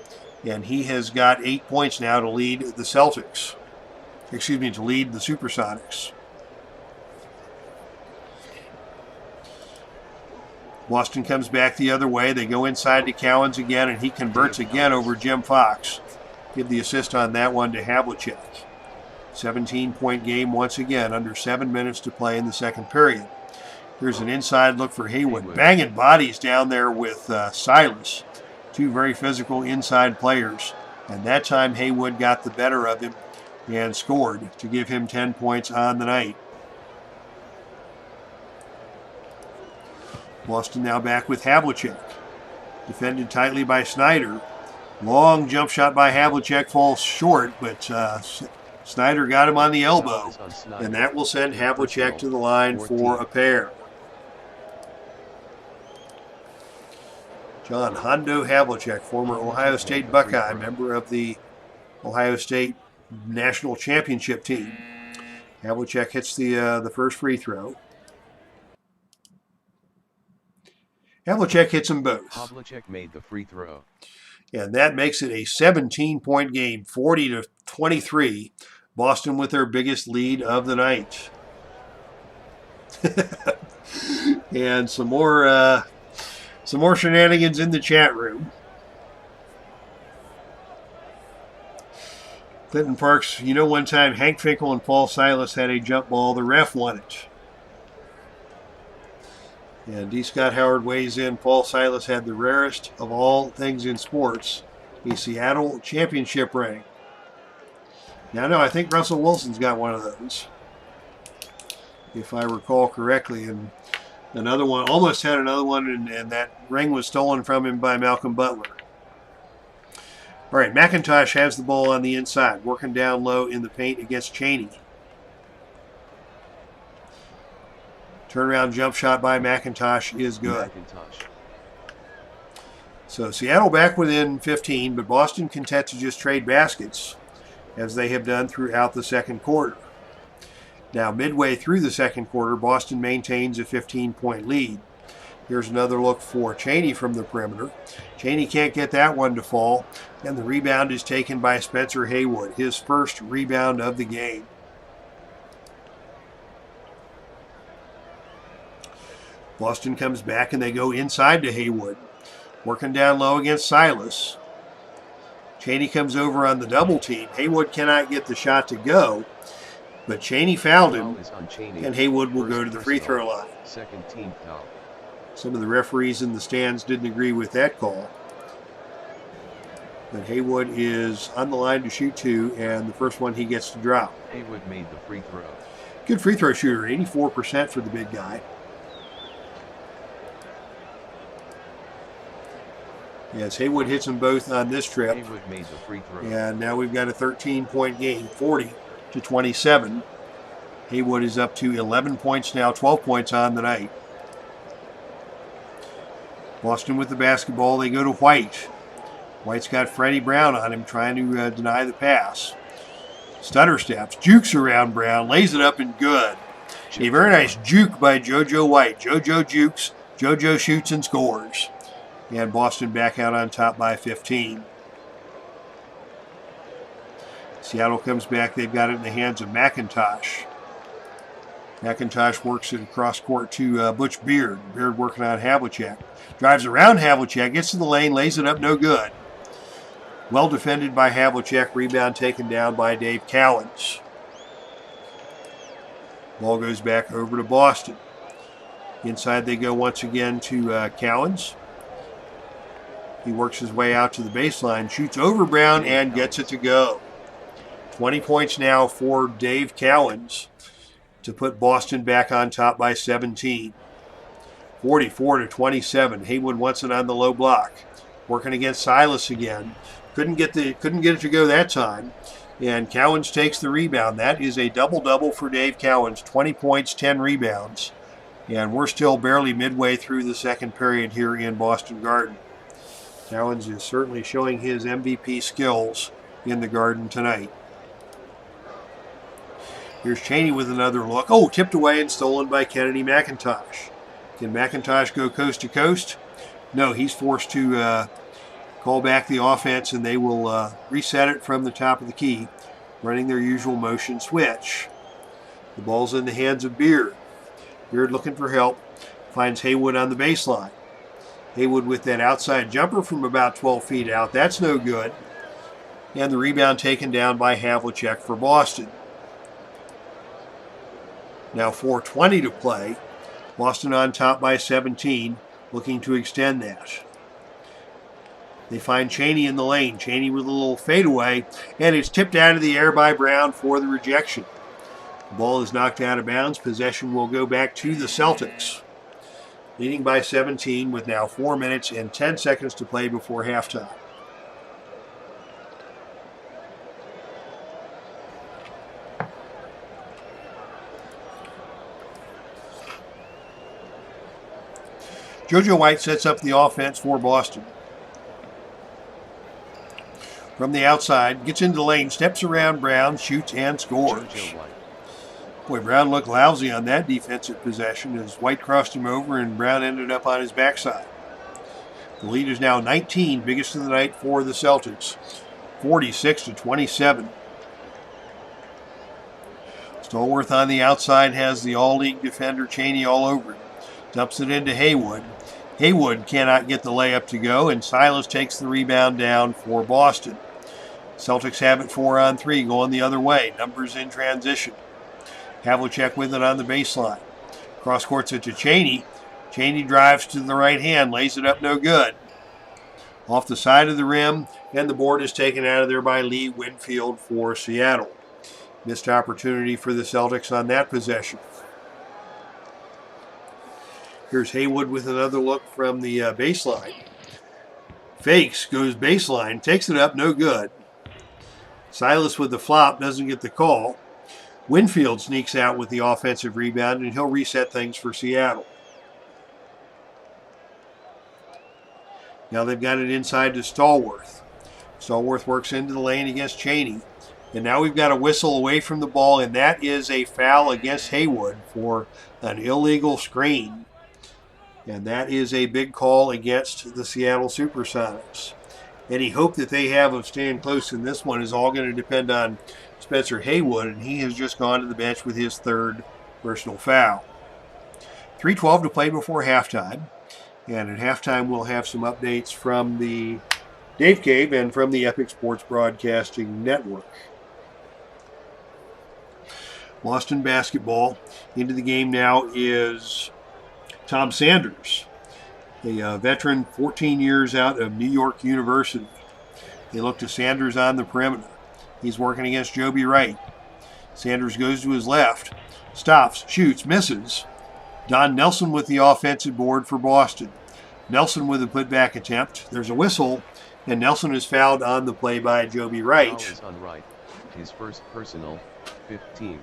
And he has got 8 points now to lead the Celtics. To lead the Supersonics. Boston comes back the other way. They go inside to Cowens again, and he converts again over Jim Fox. Give the assist on that one to Havlicek. 17-point game once again, under 7 minutes to play in the second period. Here's an inside look for Haywood. Banging bodies down there with Silas. Two very physical inside players. And that time Haywood got the better of him and scored to give him 10 points on the night. Boston now back with Havlicek. Defended tightly by Snyder. Long jump shot by Havlicek falls short, but Snyder got him on the elbow. And that will send Havlicek to the line for a pair. John Hondo Havlicek, former Ohio State Buckeye, member of the Ohio State National Championship team. Havlicek hits the first free throw. Havlicek hits them both. Havlicek made the free throw. And that makes it a 17-point game, 40-23. Boston with their biggest lead of the night. And some more shenanigans in the chat room. Clinton Parks, one time Hank Finkel and Paul Silas had a jump ball. The ref won it. And D. Scott Howard weighs in. Paul Silas had the rarest of all things in sports, a Seattle championship ring. Now, no, I think Russell Wilson's got one of those, if I recall correctly. And another one, almost had another one, and that ring was stolen from him by Malcolm Butler. All right, McIntosh has the ball on the inside, working down low in the paint against Chaney. Turnaround jump shot by McIntosh is good. So Seattle back within 15, but Boston content to just trade baskets, as they have done throughout the second quarter. Now, midway through the second quarter, Boston maintains a 15-point lead. Here's another look for Chaney from the perimeter. Chaney can't get that one to fall, and the rebound is taken by Spencer Haywood, his first rebound of the game. Boston comes back and they go inside to Haywood. Working down low against Silas. Chaney comes over on the double team. Haywood cannot get the shot to go. But Chaney fouled him, Foul is on Chaney. and Haywood will First go to the free personal, throw line. Second team foul. Some of the referees in the stands didn't agree with that call. But Haywood is on the line to shoot 2, and the first one he gets to drop. Haywood made the free throw. Good free throw shooter, 84% for the big guy. Yes, Haywood hits them both on this trip. Haywood made the free throw. And now we've got a 13-point game, 40-27. Haywood is up to 11 points now, 12 points on the night. Boston with the basketball. They go to White. White's got Freddie Brown on him, trying to deny the pass. Stutter steps, jukes around Brown, lays it up and good. A very nice juke by JoJo White. JoJo jukes, JoJo shoots and scores. And Boston back out on top by 15. Seattle comes back. They've got it in the hands of McIntosh. McIntosh works it across court to Butch Beard. Beard working on Havlicek. Drives around Havlicek, gets to the lane, lays it up, no good. Well defended by Havlicek. Rebound taken down by Dave Cowens. Ball goes back over to Boston. Inside they go once again to Cowens. He works his way out to the baseline, shoots over Brown, and gets it to go. 20 points now for Dave Cowens to put Boston back on top by 17. 44-27. Haywood wants it on the low block. Working against Silas again. Couldn't get it to go that time. And Cowens takes the rebound. That is a double-double for Dave Cowens. 20 points, 10 rebounds. And we're still barely midway through the second period here in Boston Garden. Cowens is certainly showing his MVP skills in the Garden tonight. Here's Chaney with another look. Oh, tipped away and stolen by Kennedy McIntosh. Can McIntosh go coast to coast? No, he's forced to call back the offense, and they will reset it from the top of the key, running their usual motion switch. The ball's in the hands of Beard. Beard looking for help. Finds Haywood on the baseline. Haywood with that outside jumper from about 12 feet out. That's no good. And the rebound taken down by Havlicek for Boston. Now 4:20 to play. Boston on top by 17, looking to extend that. They find Chaney in the lane. Chaney with a little fadeaway, and it's tipped out of the air by Brown for the rejection. The ball is knocked out of bounds. Possession will go back to the Celtics. Leading by 17 with now 4 minutes and 10 seconds to play before halftime. JoJo White sets up the offense for Boston. From the outside, gets into the lane, steps around Brown, shoots and scores. Boy, Brown looked lousy on that defensive possession as White crossed him over and Brown ended up on his backside. The lead is now 19, biggest of the night for the Celtics, 46-27. Stallworth on the outside has the all-league defender Chaney all over him. Dumps it into Haywood. Haywood cannot get the layup to go, and Silas takes the rebound down for Boston. Celtics have it 4-on-3, going the other way. Numbers in transition. Havlicek with it on the baseline. Cross courts it to Chaney. Chaney drives to the right hand, lays it up no good. Off the side of the rim, and the board is taken out of there by Lee Winfield for Seattle. Missed opportunity for the Celtics on that possession. Here's Haywood with another look from the baseline. Fakes, goes baseline, takes it up, no good. Silas with the flop, doesn't get the call. Winfield sneaks out with the offensive rebound, and he'll reset things for Seattle. Now they've got it inside to Stallworth. Stallworth works into the lane against Chaney. And now we've got a whistle away from the ball, and that is a foul against Haywood for an illegal screen. And that is a big call against the Seattle Supersonics. Any hope that they have of staying close in this one is all going to depend on Spencer Haywood, and he has just gone to the bench with his third personal foul. 3:12 to play before halftime. And at halftime, we'll have some updates from the Dave Cave and from the Epic Sports Broadcasting Network. Boston basketball. Into the game now is Tom Sanders, a veteran, 14 years out of New York University. They look to Sanders on the perimeter. He's working against Joby Wright. Sanders goes to his left, stops, shoots, misses. Don Nelson with the offensive board for Boston. Nelson with a putback attempt. There's a whistle, and Nelson is fouled on the play by Joby Wright. Foul is on Wright. His first personal, 15.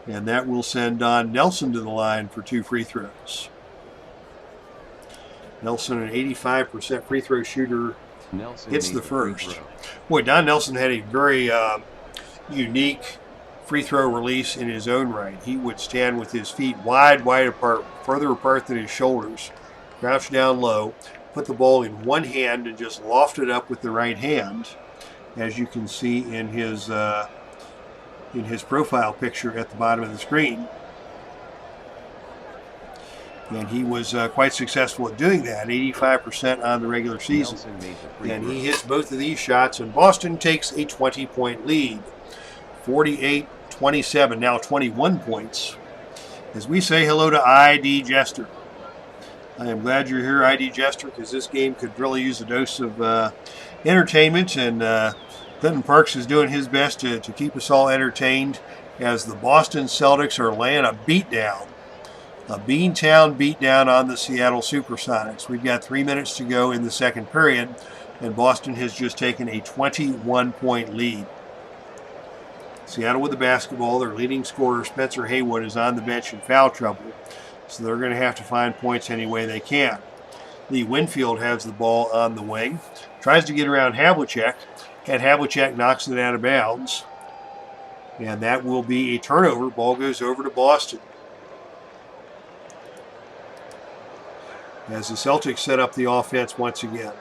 And that will send Don Nelson to the line for 2 free throws. Nelson, an 85% free throw shooter, Nelson hits made the first. free throw. Boy, Don Nelson had a very unique free throw release in his own right. He would stand with his feet wide apart, further apart than his shoulders, crouch down low, put the ball in one hand and just loft it up with the right hand, as you can see in his profile picture at the bottom of the screen. And he was quite successful at doing that, 85% on the regular season. Nelson made the free And throw. he hits both of these shots, and Boston takes a 20-point lead. 48-27, now 21 points. As we say hello to ID Jester. I am glad you're here, ID Jester, because this game could really use a dose of entertainment, and Clinton Parks is doing his best to keep us all entertained as the Boston Celtics are laying a beatdown. A Beantown beatdown on the Seattle Supersonics. We've got 3 minutes to go in the second period, and Boston has just taken a 21-point lead. Seattle with the basketball. Their leading scorer, Spencer Haywood, is on the bench in foul trouble, so they're going to have to find points any way they can. Lee Winfield has the ball on the wing, tries to get around Havlicek, and Havlicek knocks it out of bounds. And that will be a turnover. Ball goes over to Boston. As the Celtics set up the offense once again.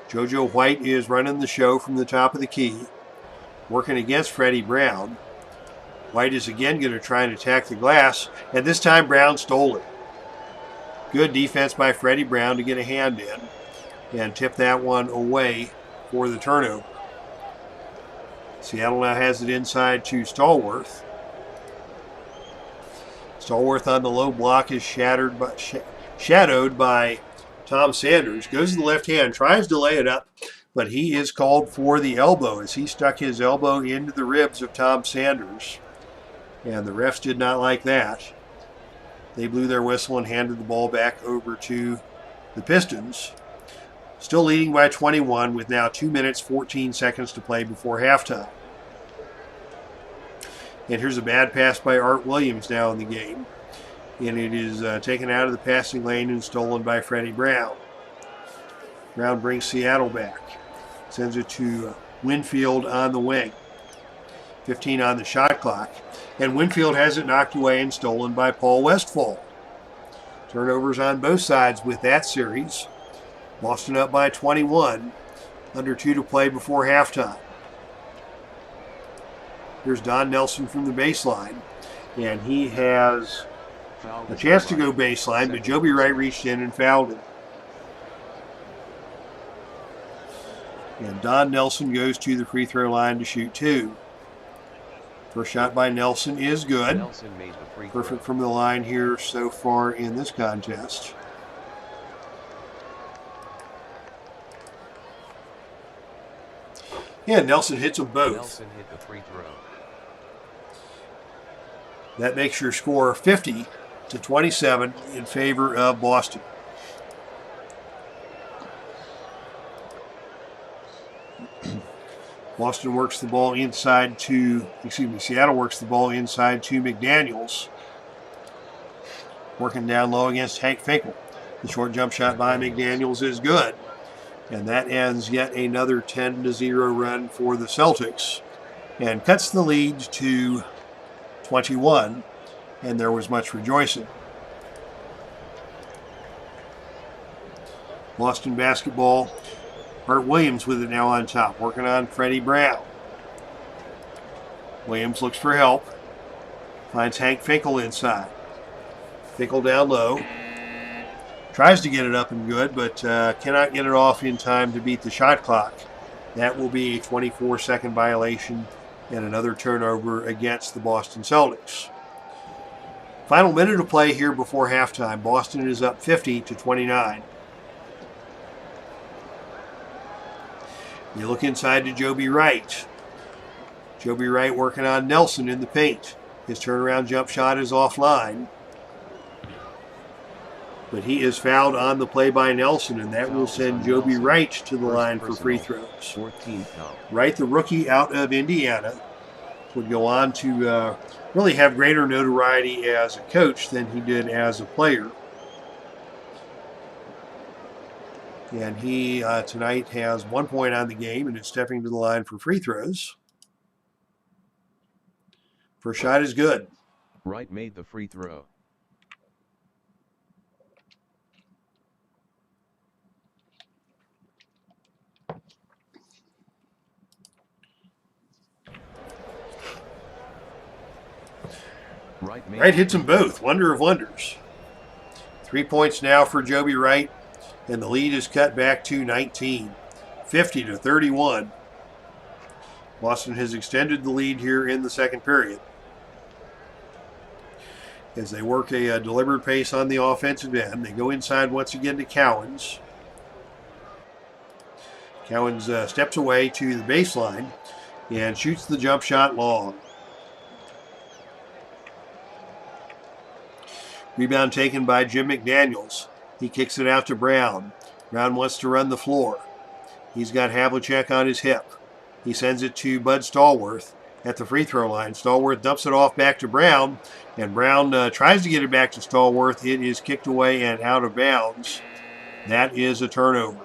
JoJo White is running the show from the top of the key, working against Freddie Brown. White is again going to try and attack the glass, and this time Brown stole it. Good defense by Freddie Brown to get a hand in and tip that one away for the turnover. Seattle now has it inside to Stallworth. Stallworth on the low block is shadowed by Tom Sanders. Goes to the left hand, tries to lay it up, but he is called for the elbow as he stuck his elbow into the ribs of Tom Sanders. And the refs did not like that. They blew their whistle and handed the ball back over to the Pistons. Still leading by 21 with now 2 minutes, 14 seconds to play before halftime. And here's a bad pass by Burt Williams now in the game. And it is taken out of the passing lane and stolen by Freddie Brown. Brown brings Seattle back. Sends it to Winfield on the wing. 15 on the shot clock. And Winfield has it knocked away and stolen by Paul Westphal. Turnovers on both sides with that series. Boston up by 21. Under 2 to play before halftime. Here's Don Nelson from the baseline. And he has a chance to go baseline, but Joby Wright reached in and fouled him. And Don Nelson goes to the free throw line to shoot 2. First shot by Nelson is good. Nelson made the free throw. Perfect from the line here so far in this contest. Yeah, Nelson hits them both. Nelson hit the free throw. That makes your score 50-27 in favor of Boston. Seattle works the ball inside to McDaniels. Working down low against Hank Finkel. The short jump shot by McDaniels is good. And that ends yet another 10-0 run for the Celtics and cuts the lead to 21, and there was much rejoicing. Boston basketball, Burt Williams with it now on top, working on Freddie Brown. Williams looks for help, finds Hank Finkel inside. Finkel down low, tries to get it up and good, but cannot get it off in time to beat the shot clock. That will be a 24-second violation and another turnover against the Boston Celtics. Final minute of play here before halftime. Boston is up 50-29. You look inside to Joby Wright. Joby Wright working on Nelson in the paint. His turnaround jump shot is offline. But he is fouled on the play by Nelson, and that will send Joby Wright to the line for free throws. Wright, the rookie out of Indiana, would go on to really have greater notoriety as a coach than he did as a player. And he tonight has 1 point on the game and is stepping to the line for free throws. First shot is good. Wright made the free throw. Wright hits them both. Wonder of wonders. 3 points now for Joby Wright, and the lead is cut back to 19, 50-31. Boston has extended the lead here in the second period as they work a deliberate pace on the offensive end. They go inside once again to Cowens. Cowens steps away to the baseline and shoots the jump shot long. Rebound taken by Jim McDaniels. He kicks it out to Brown. Brown wants to run the floor. He's got Havlicek on his hip. He sends it to Bud Stallworth at the free throw line. Stallworth dumps it off back to Brown, and Brown tries to get it back to Stallworth. It is kicked away and out of bounds. That is a turnover.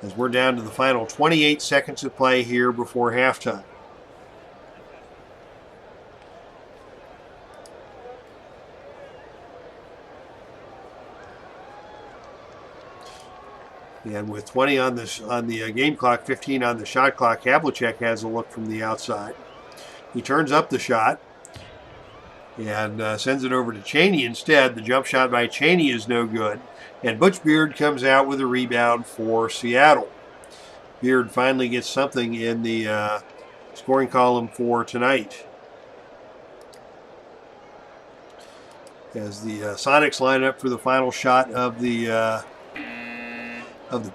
As we're down to the final 28 seconds of play here before halftime. And with 20 on the game clock, 15 on the shot clock, Havlicek has a look from the outside. He turns up the shot and sends it over to Chaney instead. The jump shot by Chaney is no good. And Butch Beard comes out with a rebound for Seattle. Beard finally gets something in the scoring column for tonight. As the Sonics line up for the final shot of the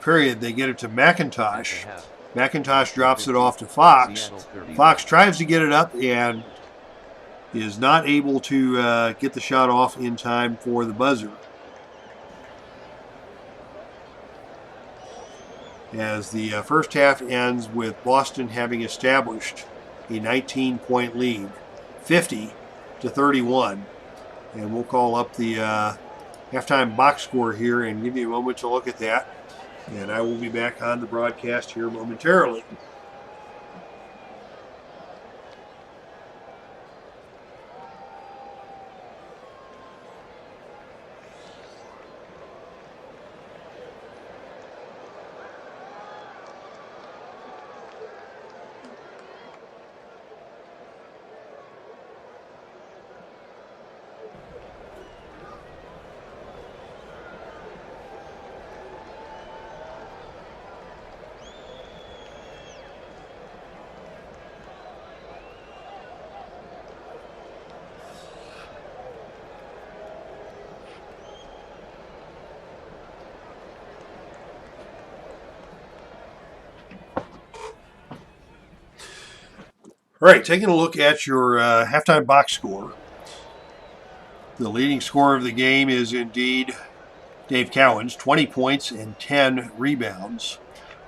period, they get it to McIntosh. McIntosh drops it off to Fox. Fox tries to get it up and is not able to get the shot off in time for the buzzer. As the first half ends with Boston having established a 19-point lead, 50-31. And we'll call up the halftime box score here and give you a moment to look at that. And I will be back on the broadcast here momentarily. All right, taking a look at your halftime box score. The leading scorer of the game is indeed Dave Cowens, 20 points and 10 rebounds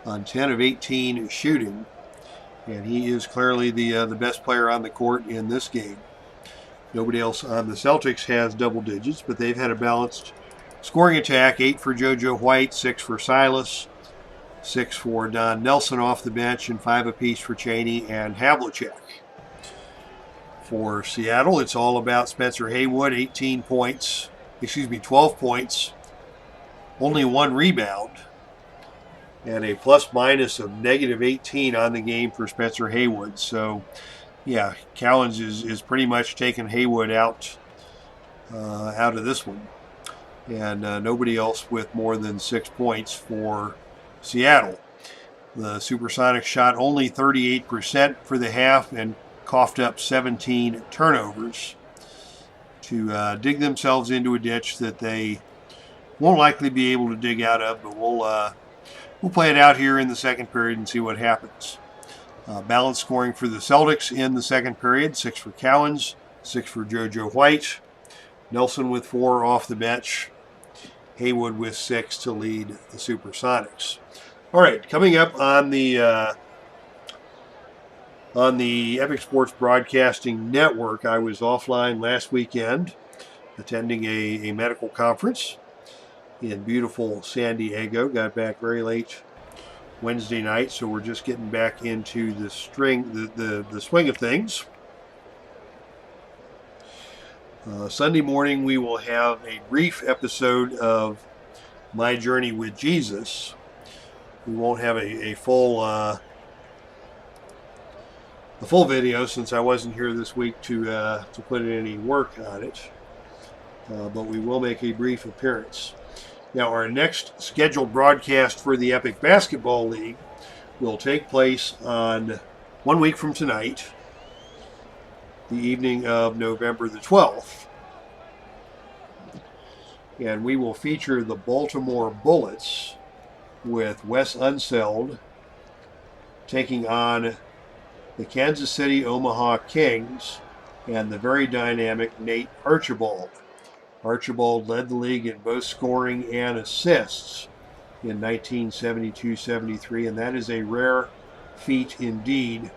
on 10 of 18 shooting. And he is clearly the best player on the court in this game. Nobody else on the Celtics has double digits, but they've had a balanced scoring attack. 8 for JoJo White, 6 for Silas, 6 for Don Nelson off the bench, and 5 apiece for Chaney and Havlicek. For Seattle, it's all about Spencer Haywood, 12 points, only 1 rebound, and a plus-minus of -18 on the game for Spencer Haywood. So, yeah, Cowens is pretty much taking Haywood out of this one. And nobody else with more than 6 points for Seattle. The Supersonics shot only 38% for the half and coughed up 17 turnovers to dig themselves into a ditch that they won't likely be able to dig out of, but we'll play it out here in the second period and see what happens. Balanced scoring for the Celtics in the second period, 6 for Cowens, 6 for JoJo White, Nelson with 4 off the bench, Haywood with 6 to lead the Supersonics. All right, coming up on the Epic Sports Broadcasting Network, I was offline last weekend attending a medical conference in beautiful San Diego. Got back very late Wednesday night, so we're just getting back into the swing of things. Sunday morning, we will have a brief episode of My Journey with Jesus. We won't have a full video since I wasn't here this week to put in any work on it, but we will make a brief appearance. Now, our next scheduled broadcast for the Epic Basketball League will take place on 1 week from tonight, the evening of November the 12th. And we will feature the Baltimore Bullets with Wes Unseld taking on the Kansas City Omaha Kings and the very dynamic Nate Archibald. Archibald led the league in both scoring and assists in 1972-73, and that is a rare feat indeed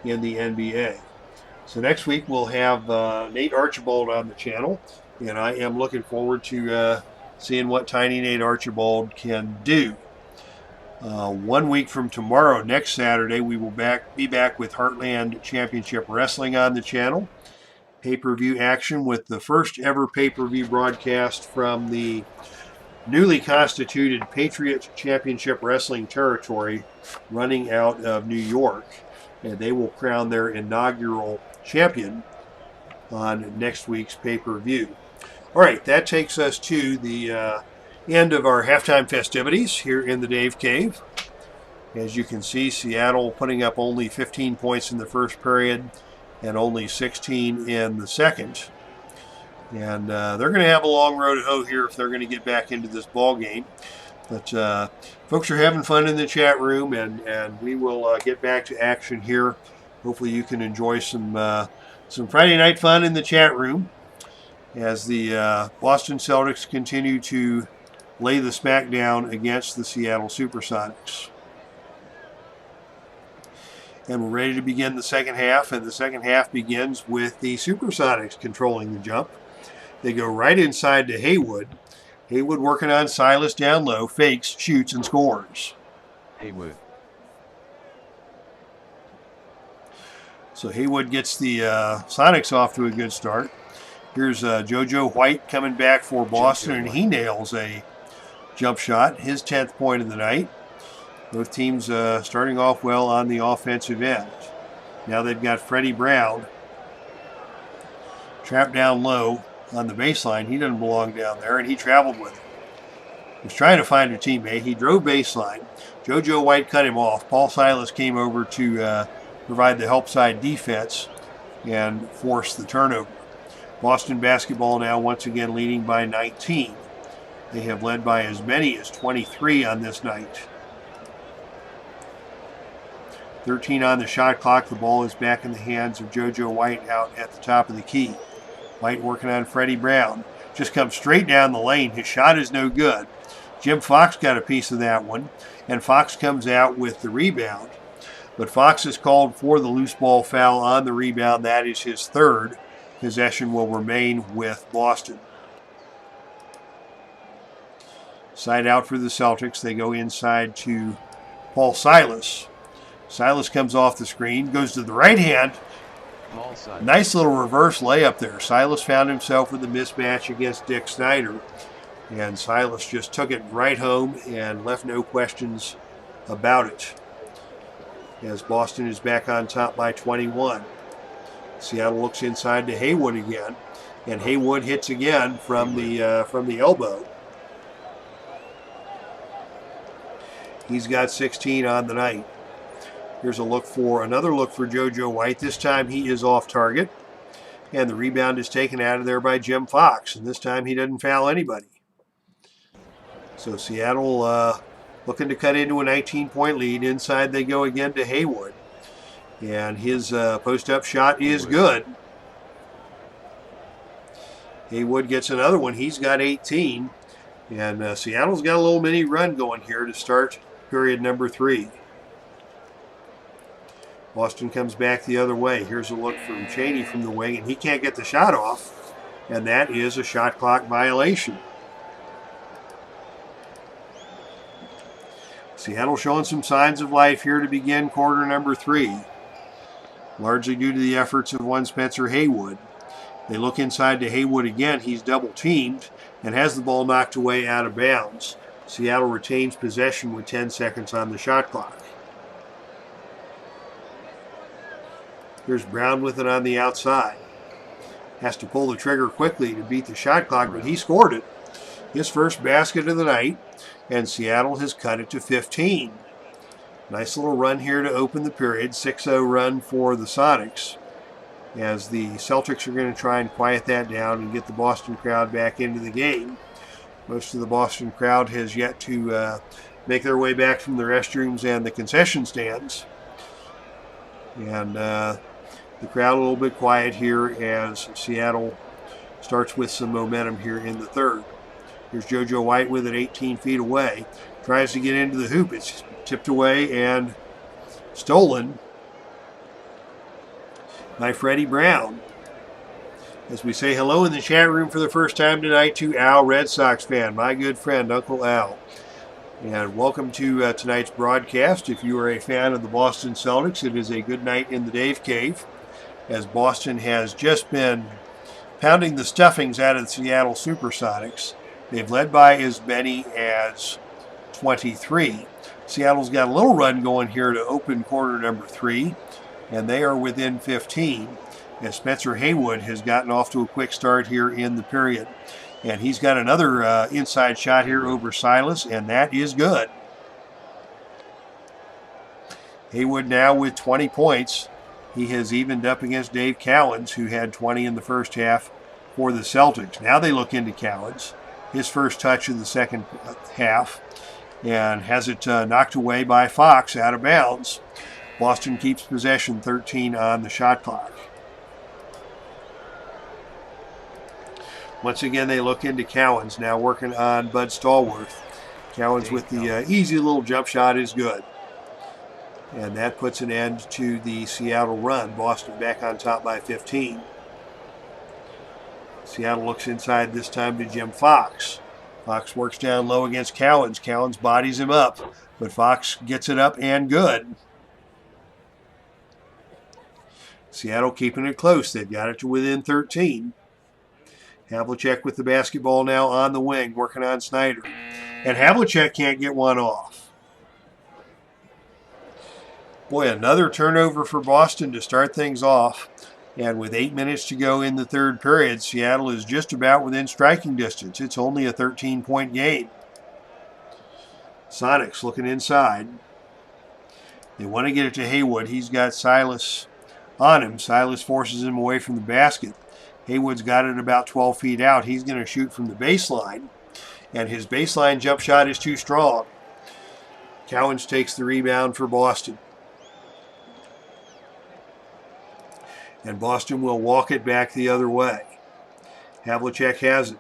in the NBA. So next week we'll have Nate Archibald on the channel, and I am looking forward to seeing what tiny Nate Archibald can do. 1 week from tomorrow, next Saturday, we will be back with Heartland Championship Wrestling on the channel. Pay-per-view action with the first ever pay-per-view broadcast from the newly constituted Patriot Championship Wrestling territory running out of New York. And they will crown their inaugural champion on next week's pay-per-view. All right, that takes us to the end of our halftime festivities here in the Dave Cave. As you can see, Seattle putting up only 15 points in the first period and only 16 in the second. And they're going to have a long road to hoe here if they're going to get back into this ball game. But folks are having fun in the chat room, and we will get back to action here. Hopefully you can enjoy some Friday night fun in the chat room as the Boston Celtics continue to lay the smackdown against the Seattle Supersonics. And we're ready to begin the second half, and the second half begins with the Supersonics controlling the jump. They go right inside to Haywood. Haywood working on Silas down low, fakes, shoots, and scores. Haywood. So Haywood gets the Sonics off to a good start. Here's JoJo White coming back for Boston, and he nails a jump shot, his 10th point of the night. Both teams starting off well on the offensive end. Now they've got Freddie Brown trapped down low on the baseline. He doesn't belong down there, and he traveled with him. He was trying to find a teammate. He drove baseline. JoJo White cut him off. Paul Silas came over to provide the help side defense and force the turnover. Boston basketball now once again leading by 19. They have led by as many as 23 on this night. 13 on the shot clock. The ball is back in the hands of JoJo White out at the top of the key. White working on Freddie Brown. Just comes straight down the lane. His shot is no good. Jim Fox got a piece of that one, and Fox comes out with the rebound. But Fox is called for the loose ball foul on the rebound. That is his third. Possession will remain with Boston. Side out for the Celtics. They go inside to Paul Silas. Silas comes off the screen, goes to the right hand. Nice little reverse layup there. Silas found himself with a mismatch against Dick Snyder. And Silas just took it right home and left no questions about it. As Boston is back on top by 21. Seattle looks inside to Haywood again. And Haywood hits again from the elbow. He's got 16 on the night. Here's another look for JoJo White. This time he is off target. And the rebound is taken out of there by Jim Fox. And this time he doesn't foul anybody. So Seattle looking to cut into a 19-point lead. Inside they go again to Haywood. And his post-up shot is good. Haywood gets another one. He's got 18. And Seattle's got a little mini run going here to start period number 3. Boston comes back the other way. Here's a look from Chaney from the wing, and he can't get the shot off. And that is a shot clock violation. Seattle showing some signs of life here to begin quarter number 3. Largely due to the efforts of one Spencer Haywood. They look inside to Haywood again. He's double teamed and has the ball knocked away out of bounds. Seattle retains possession with 10 seconds on the shot clock. Here's Brown with it on the outside. Has to pull the trigger quickly to beat the shot clock, but he scored it. His first basket of the night, and Seattle has cut it to 15. Nice little run here to open the period. 6-0 run for the Sonics, as the Celtics are going to try and quiet that down and get the Boston crowd back into the game. Most of the Boston crowd has yet to make their way back from the restrooms and the concession stands. And the crowd a little bit quiet here as Seattle starts with some momentum here in the third. Here's JoJo White with it 18 feet away. Tries to get into the hoop. It's tipped away and stolen by Freddie Brown. As we say hello in the chat room for the first time tonight to Al, Red Sox fan, my good friend, Uncle Al. And welcome to tonight's broadcast. If you are a fan of the Boston Celtics, it is a good night in the Dave Cave, as Boston has just been pounding the stuffings out of the Seattle Supersonics. They've led by as many as 23. Seattle's got a little run going here to open quarter number 3, and they are within 15, as Spencer Haywood has gotten off to a quick start here in the period. And he's got another inside shot here over Silas, and that is good. Haywood now with 20 points. He has evened up against Dave Cowens, who had 20 in the first half for the Celtics. Now they look into Cowens. His first touch of the second half, and has it knocked away by Fox out of bounds. Boston keeps possession, 13 on the shot clock. Once again, they look into Cowens, now working on Bud Stallworth. Cowens with the easy little jump shot is good. And that puts an end to the Seattle run. Boston back on top by 15. Seattle looks inside this time to Jim Fox. Fox works down low against Cowens. Cowens bodies him up, but Fox gets it up and good. Seattle keeping it close. They've got it to within 13. Havlicek with the basketball now on the wing, working on Snyder. And Havlicek can't get one off. Boy, another turnover for Boston to start things off. And with 8 minutes to go in the third period, Seattle is just about within striking distance. It's only a 13-point game. Sonics looking inside. They want to get it to Haywood. He's got Silas on him. Silas forces him away from the basket. Haywood's got it about 12 feet out. He's going to shoot from the baseline. And his baseline jump shot is too strong. Cowens takes the rebound for Boston. And Boston will walk it back the other way. Havlicek has it.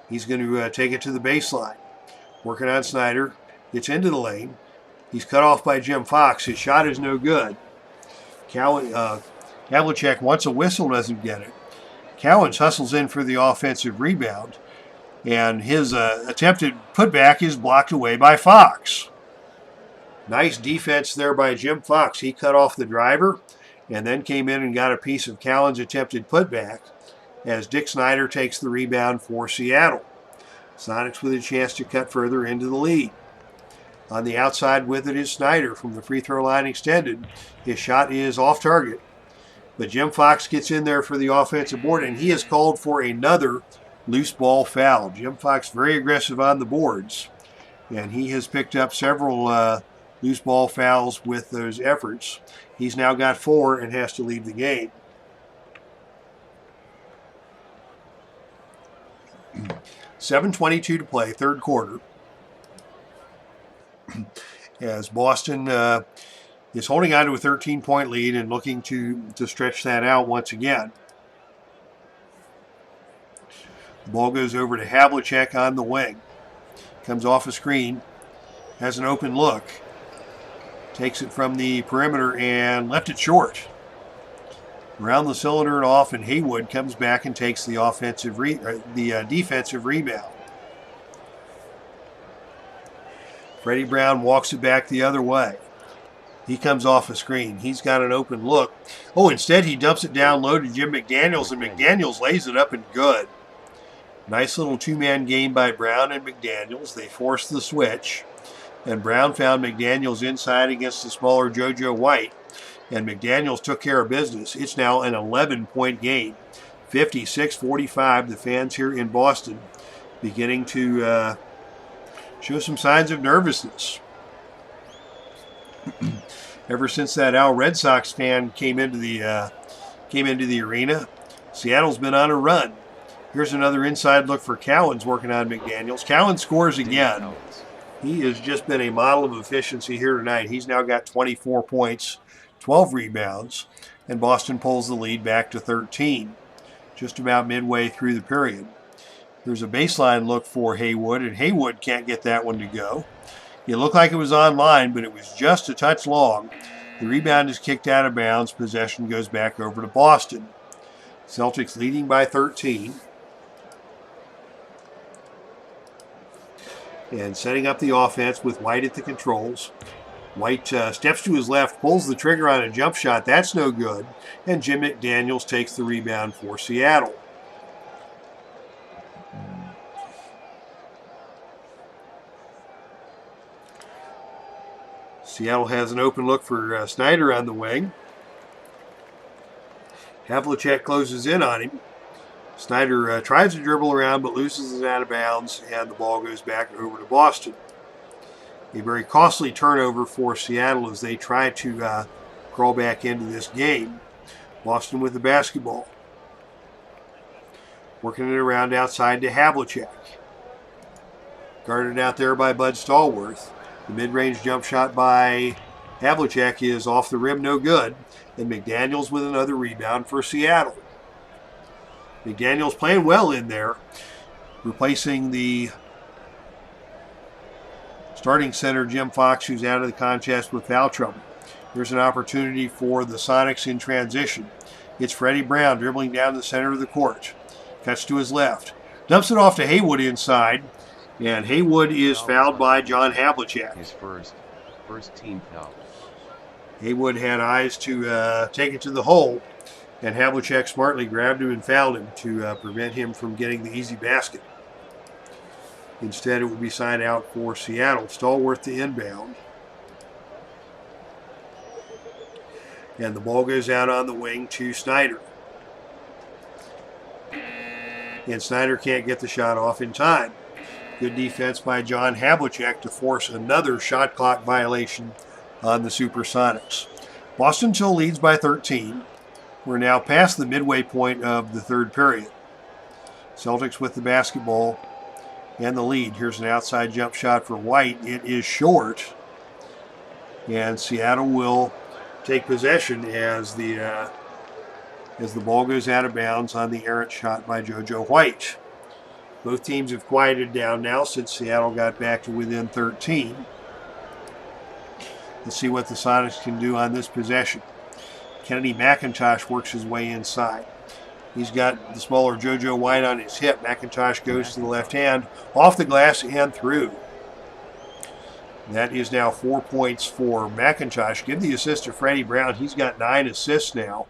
He's going to take it to the baseline. Working on Snyder. Gets into the lane. He's cut off by Jim Fox. His shot is no good. Havlicek, once a whistle, doesn't get it. Cowens hustles in for the offensive rebound. And his attempted putback is blocked away by Fox. Nice defense there by Jim Fox. He cut off the driver and then came in and got a piece of Cowens' attempted putback as Dick Snyder takes the rebound for Seattle. Sonics with a chance to cut further into the lead. On the outside with it is Snyder from the free throw line extended. His shot is off target. But Jim Fox gets in there for the offensive board, and he is called for another loose ball foul. Jim Fox very aggressive on the boards. And he has picked up several loose ball fouls with those efforts. He's now got 4 and has to leave the game. .7:22 to play, third quarter. As Boston is holding on to a 13-point lead and looking to stretch that out once again. The ball goes over to Havlicek on the wing. Comes off a screen, has an open look. Takes it from the perimeter and left it short. Around the cylinder and off, and Haywood comes back and takes the defensive rebound. Freddie Brown walks it back the other way. He comes off a screen. He's got an open look. Oh, instead he dumps it down low to Jim McDaniels, and McDaniels lays it up and good. Nice little two-man game by Brown and McDaniels. They forced the switch, and Brown found McDaniels inside against the smaller JoJo White, and McDaniels took care of business. It's now an 11-point game, 56-45. The fans here in Boston beginning to show some signs of nervousness. Ever since that Al Red Sox fan came into the arena, Seattle's been on a run. Here's another inside look for Cowens working on McDaniels. Cowens scores again. He has just been a model of efficiency here tonight. He's now got 24 points, 12 rebounds, and Boston pulls the lead back to 13, just about midway through the period. There's a baseline look for Haywood, and Haywood can't get that one to go. It looked like it was online, but it was just a touch long. The rebound is kicked out of bounds. Possession goes back over to Boston. Celtics leading by 13. And setting up the offense with White at the controls. White steps to his left, pulls the trigger on a jump shot. That's no good. And Jim McDaniels takes the rebound for Seattle. Seattle has an open look for Snyder on the wing. Havlicek closes in on him. Snyder tries to dribble around but loses it out of bounds, and the ball goes back over to Boston. A very costly turnover for Seattle as they try to crawl back into this game. Boston with the basketball. Working it around outside to Havlicek. Guarded out there by Bud Stallworth. The mid-range jump shot by Havlicek is off the rim, no good. And McDaniels with another rebound for Seattle. McDaniels playing well in there, replacing the starting center Jim Fox, who's out of the contest with foul trouble. There's an opportunity for the Sonics in transition. It's Freddie Brown dribbling down the center of the court. Cuts to his left. Dumps it off to Haywood inside. And Haywood is fouled by John Havlicek. His first team foul. Haywood had eyes to take it to the hole, and Havlicek smartly grabbed him and fouled him to prevent him from getting the easy basket. Instead, it will be side out for Seattle. Stallworth to inbound. And the ball goes out on the wing to Snyder. And Snyder can't get the shot off in time. Good defense by John Havlicek to force another shot clock violation on the Supersonics. Boston still leads by 13. We're now past the midway point of the third period. Celtics with the basketball and the lead. Here's an outside jump shot for White. It is short. And Seattle will take possession as the ball goes out of bounds on the errant shot by JoJo White. Both teams have quieted down now since Seattle got back to within 13. Let's see what the Sonics can do on this possession. Kennedy McIntosh works his way inside. He's got the smaller JoJo White on his hip. McIntosh goes to the left hand, off the glass and through. That is now 4 points for McIntosh. Give the assist to Freddie Brown. He's got 9 assists now.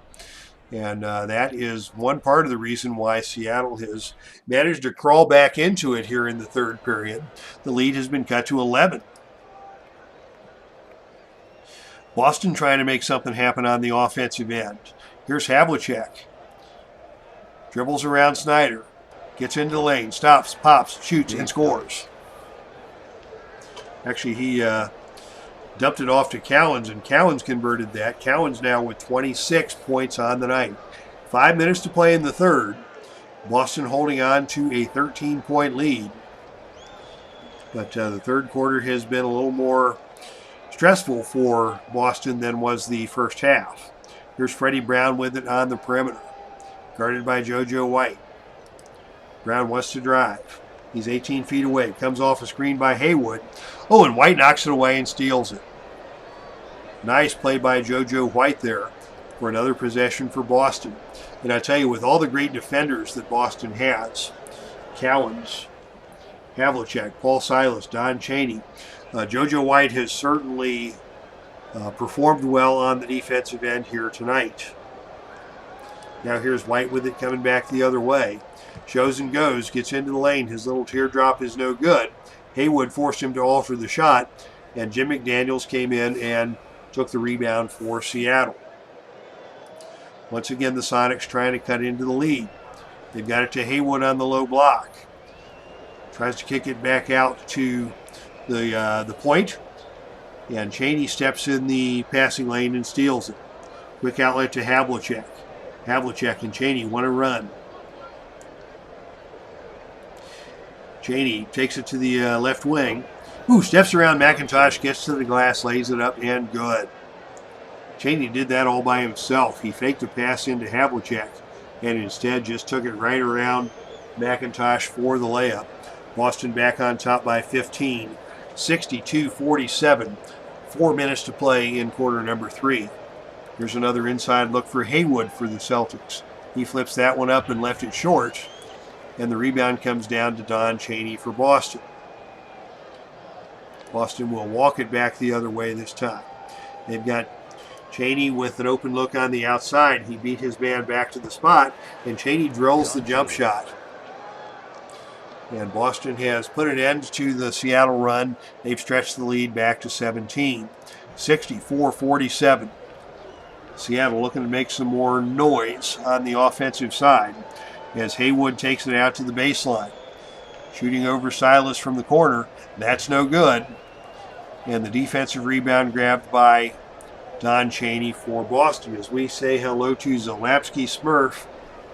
And that is one part of the reason why Seattle has managed to crawl back into it here in the third period. The lead has been cut to 11. Boston trying to make something happen on the offensive end. Here's Havlicek. Dribbles around Snyder. Gets into the lane. Stops, pops, shoots, and scores. Actually, he dumped it off to Cowens, and Cowens converted that. Cowens now with 26 points on the night. 5 minutes to play in the third. Boston holding on to a 13-point lead. But the third quarter has been a little more stressful for Boston than was the first half. Here's Freddie Brown with it on the perimeter, guarded by JoJo White. Brown wants to drive. He's 18 feet away. Comes off a screen by Haywood. Oh, and White knocks it away and steals it. Nice play by JoJo White there for another possession for Boston. And I tell you, with all the great defenders that Boston has, Cowens, Havlicek, Paul Silas, Don Chaney, JoJo White has certainly performed well on the defensive end here tonight. Now here's White with it coming back the other way. Shows and goes, gets into the lane. His little teardrop is no good. Haywood forced him to alter the shot, and Jim McDaniels came in and took the rebound for Seattle. Once again, the Sonics trying to cut into the lead. They've got it to Haywood on the low block. Tries to kick it back out to the point, and Chaney steps in the passing lane and steals it. Quick outlet to Havlicek. Havlicek and Chaney want to run. Chaney takes it to the left wing. Ooh, steps around McIntosh, gets to the glass, lays it up, and good. Chaney did that all by himself. He faked a pass into Havlicek and instead just took it right around McIntosh for the layup. Boston back on top by 15, 62-47. 4 minutes to play in quarter number 3. Here's another inside look for Haywood for the Celtics. He flips that one up and left it short, and the rebound comes down to Don Chaney for Boston. Boston will walk it back the other way this time. They've got Chaney with an open look on the outside. He beat his man back to the spot, and Chaney drills the jump shot. And Boston has put an end to the Seattle run. They've stretched the lead back to 17, 64-47. Seattle looking to make some more noise on the offensive side as Haywood takes it out to the baseline. Shooting over Silas from the corner. That's no good. And the defensive rebound grabbed by Don Chaney for Boston. As we say hello to Zalapsky Smurf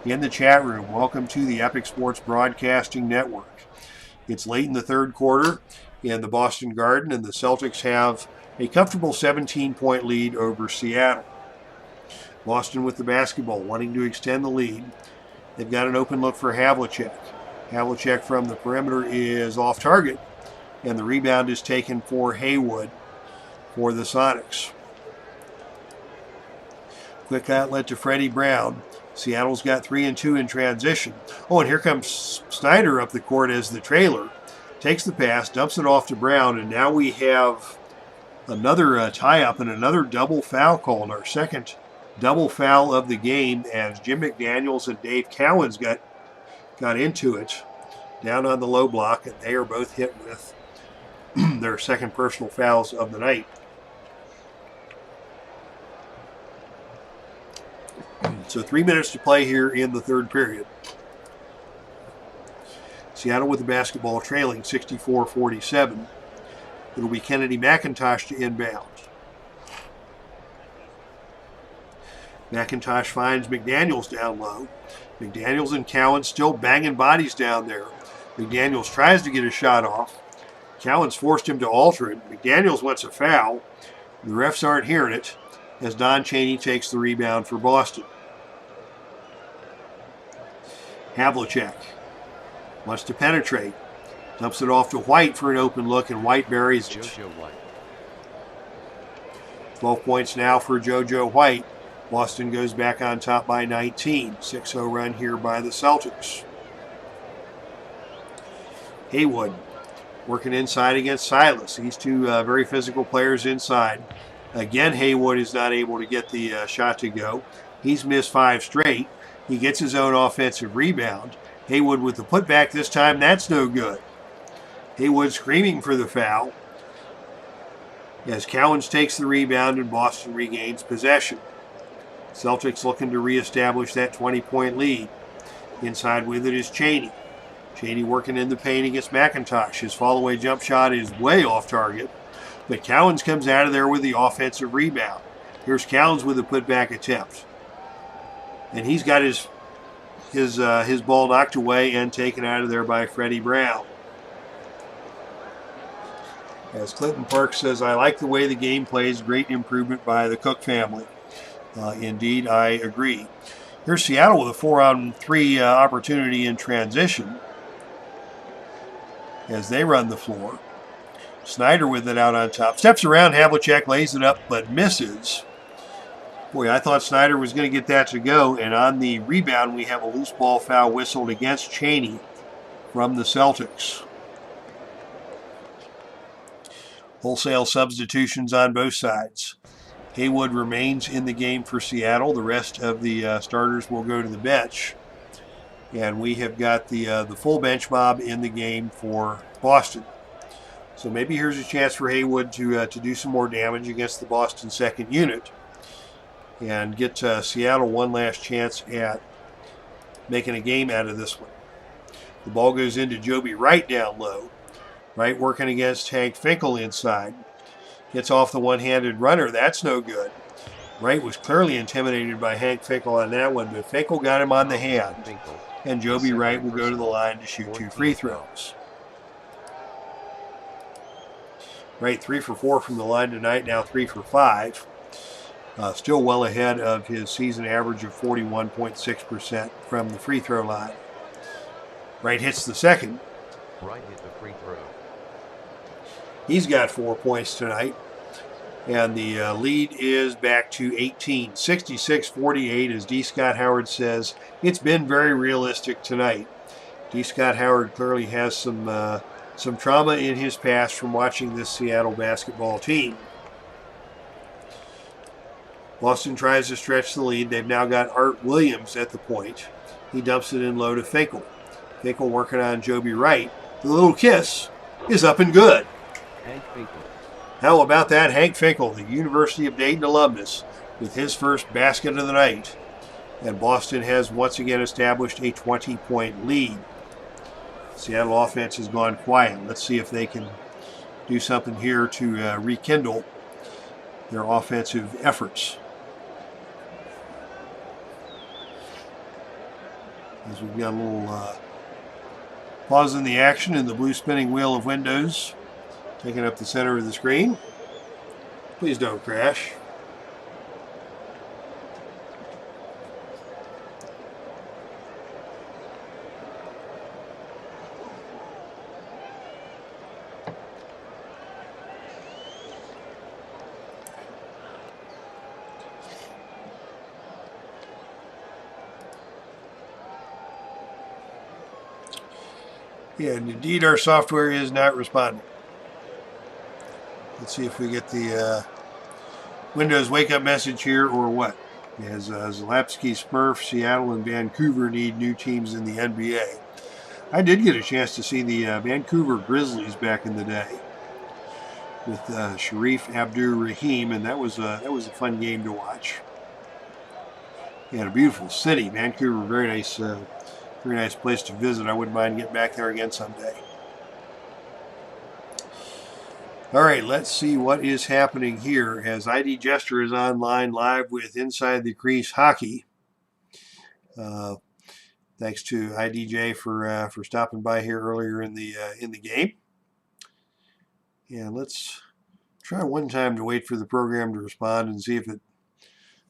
in the chat room. Welcome to the Epic Sports Broadcasting Network. It's late in the third quarter in the Boston Garden, and the Celtics have a comfortable 17-point lead over Seattle. Boston with the basketball, wanting to extend the lead. They've got an open look for Havlicek. Havlicek from the perimeter is off target, and the rebound is taken for Haywood for the Sonics. Quick outlet to Freddie Brown. Seattle's got 3 and 2 in transition. Oh, and here comes Snyder up the court as the trailer. Takes the pass, dumps it off to Brown, and now we have another tie-up and another double foul called. Our second double foul of the game as Jim McDaniels and Dave Cowens got into it down on the low block, and they are both hit with their second personal fouls of the night. So 3 minutes to play here in the third period. Seattle with the basketball trailing 64-47. It'll be Kennedy McIntosh to inbound. McIntosh finds McDaniels down low. McDaniels and Cowens still banging bodies down there. McDaniels tries to get a shot off. Cowens forced him to alter it. McDaniels wants a foul. The refs aren't hearing it as Don Chaney takes the rebound for Boston. Havlicek wants to penetrate. Dumps it off to White for an open look, and White buries it. 12 points now for JoJo White. Boston goes back on top by 19. 6-0 run here by the Celtics. Haywood working inside against Silas. These two very physical players inside. Again, Haywood is not able to get the shot to go. He's missed 5 straight. He gets his own offensive rebound. Haywood with the putback this time. That's no good. Haywood screaming for the foul as Cowens takes the rebound and Boston regains possession. Celtics looking to reestablish that 20-point lead. Inside with it is Chaney. Cheney working in the paint against McIntosh. His fall-away jump shot is way off target, but Cowens comes out of there with the offensive rebound. Here's Cowens with a putback attempt, and he's got his ball knocked away and taken out of there by Freddie Brown. As Clinton Park says, I like the way the game plays. Great improvement by the Cook family. Indeed, I agree. Here's Seattle with a 4-on-3 opportunity in transition as they run the floor. Snyder with it out on top. Steps around, Havlicek lays it up but misses. Boy, I thought Snyder was going to get that to go, and on the rebound we have a loose ball foul whistled against Cheney from the Celtics. Wholesale substitutions on both sides. Haywood remains in the game for Seattle. The rest of the starters will go to the bench. And we have got the full bench mob in the game for Boston. So maybe here's a chance for Haywood to do some more damage against the Boston second unit and get Seattle one last chance at making a game out of this one. The ball goes into Joby Wright down low. Wright working against Hank Finkel inside. Gets off the one-handed runner. That's no good. Wright was clearly intimidated by Hank Finkel on that one, but Finkel got him on the hand. And Joby Wright will go to the line to shoot 2 free throws. Wright 3 for 4 from the line tonight, now 3 for 5. Still well ahead of his season average of 41.6% from the free throw line. Wright hits the second. Wright hit the free throw. He's got 4 points tonight. And the lead is back to 18. 66-48, as D. Scott Howard says. It's been very realistic tonight. D. Scott Howard clearly has some trauma in his past from watching this Seattle basketball team. Boston tries to stretch the lead. They've now got Burt Williams at the point. He dumps it in low to Finkel. Finkel working on Joby Wright. The little kiss is up and good. Hank Finkel. How about that? Hank Finkel, the University of Dayton alumnus, with his first basket of the night. And Boston has once again established a 20-point lead. Seattle offense has gone quiet. Let's see if they can do something here to rekindle their offensive efforts. As we've got a little pause in the action in the blue spinning wheel of windows, taking up the center of the screen. Please don't crash. Yeah, and indeed our software is not responding. Let's see if we get the Windows wake-up message here or what. As Zalapsky, Smurf, Seattle, and Vancouver need new teams in the NBA. I did get a chance to see the Vancouver Grizzlies back in the day with Sharif Abdur-Rahim, and that was a fun game to watch. Yeah, a beautiful city. Vancouver, very nice place to visit. I wouldn't mind getting back there again someday. All right, let's see what is happening here as ID Jester is online live with Inside the Crease Hockey. Thanks to IDJ for stopping by here earlier in the game. And let's try one time to wait for the program to respond and see if it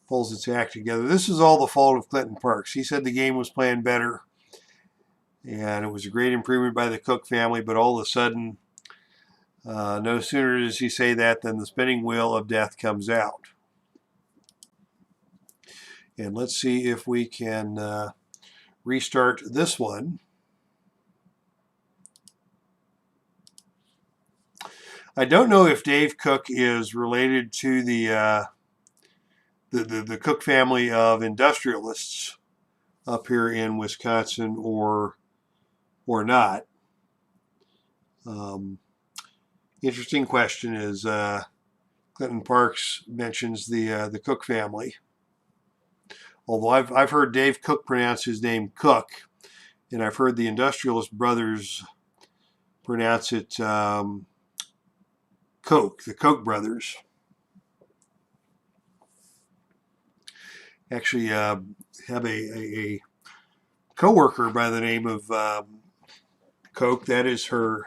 pulls its act together. This is all the fault of Clinton Parks. He said the game was playing better, and it was a great improvement by the Cook family, but all of a sudden, no sooner does he say that than the spinning wheel of death comes out. And let's see if we can restart this one. I don't know if Dave Cook is related to the Cook family of industrialists up here in Wisconsin or not. Interesting question is Clinton Parks mentions the Cook family. Although I've heard Dave Cook pronounce his name Cook, And I've heard the Industrialist brothers pronounce it Koch, the Koch brothers. Actually have a co-worker by the name of Koch. That is her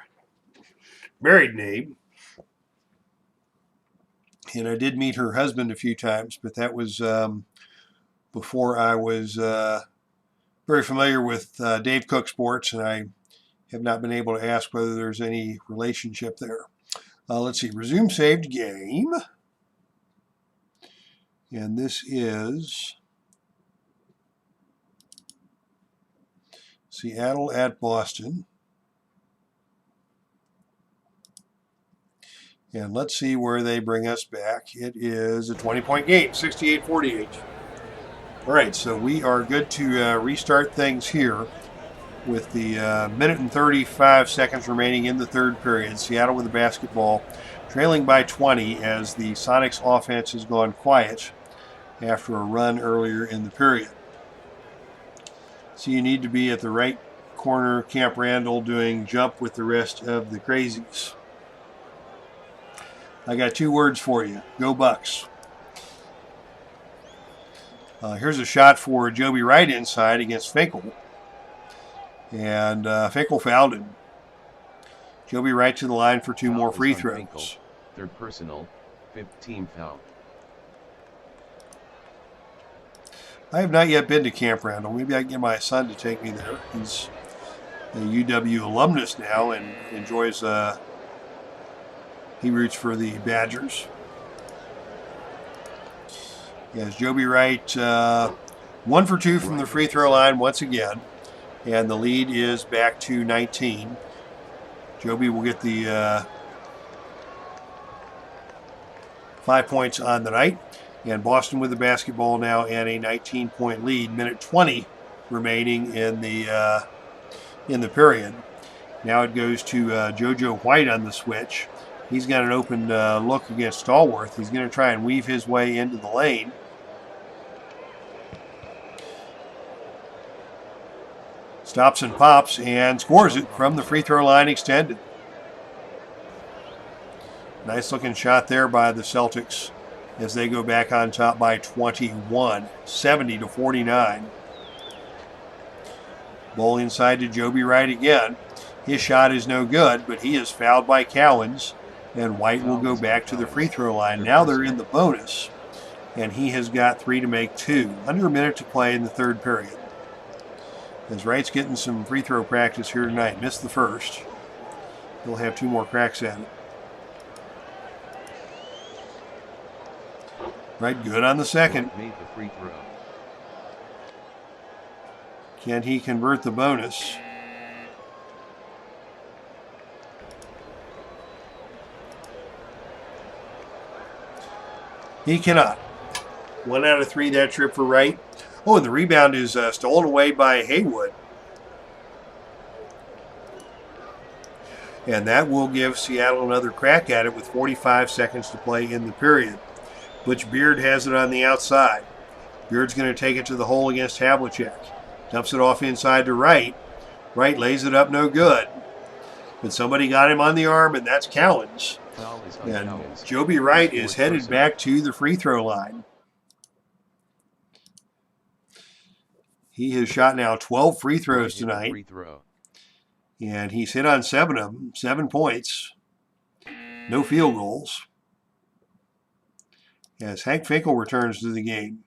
married name. And I did meet her husband a few times, but that was before I was very familiar with Dave Cook Sports, and I have not been able to ask whether there's any relationship there. Let's see, resume saved game. And this is Seattle at Boston. And let's see where they bring us back. It is a 20-point game, 68-48. All right, so we are good to restart things here with the minute and 35 seconds remaining in the third period. Seattle with the basketball, trailing by 20 as the Sonics offense has gone quiet after a run earlier in the period. So you need to be at the right corner, Camp Randall doing jump with the rest of the crazies. I got 2 words for you. Go Bucks. Here's a shot for Joby Wright inside against Finkel. And Finkel fouled him. Joby Wright to the line for 2 more free throws. Finkel, third personal, 15 foul. I have not yet been to Camp Randall. Maybe I can get my son to take me there. He's a UW alumnus now and enjoys, he roots for the Badgers. Yes, Joby Wright, 1 for 2 from the free throw line once again. And the lead is back to 19. Joby will get the 5 points on the night. And Boston with the basketball now and a 19-point lead. Minute 20 remaining in the period. Now it goes to JoJo White on the switch. He's got an open look against Stallworth. He's going to try and weave his way into the lane. Stops and pops and scores it from the free throw line extended. Nice looking shot there by the Celtics as they go back on top by 21, 70-49. Ball inside to Joby Wright again. His shot is no good, but he is fouled by Cowens, and White will go back to the free throw line. Now they're in the bonus, and he has got 3 to make 2. Under a minute to play in the third period. As Wright's getting some free throw practice here tonight. Missed the first. He'll have 2 more cracks at it. Wright good on the second. Made the free throw. Can he convert the bonus? He cannot. 1 out of 3 that trip for Wright. Oh, and the rebound is stolen away by Haywood. And that will give Seattle another crack at it with 45 seconds to play in the period. Butch Beard has it on the outside. Beard's going to take it to the hole against Havlicek. Dumps it off inside to Wright. Wright lays it up no good. But somebody got him on the arm, and that's Cowens. And Joby Wright is headed back to the free throw line. He has shot now 12 free throws tonight. And he's hit on 7 of them, 7 points. No field goals. As Hank Finkel returns to the game.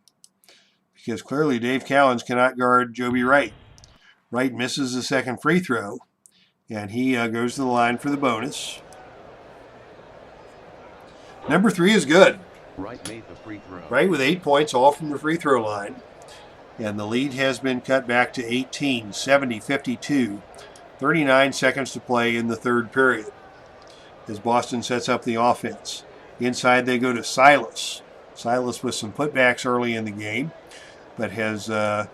Because clearly Dave Cowens cannot guard Joby Wright. Wright misses the second free throw. And he goes to the line for the bonus. Number 3 is good. Wright made the free throw. Wright with 8 points, all from the free throw line. And the lead has been cut back to 18, 70-52. 39 seconds to play in the third period as Boston sets up the offense. Inside they go to Silas. Silas with some putbacks early in the game, but has not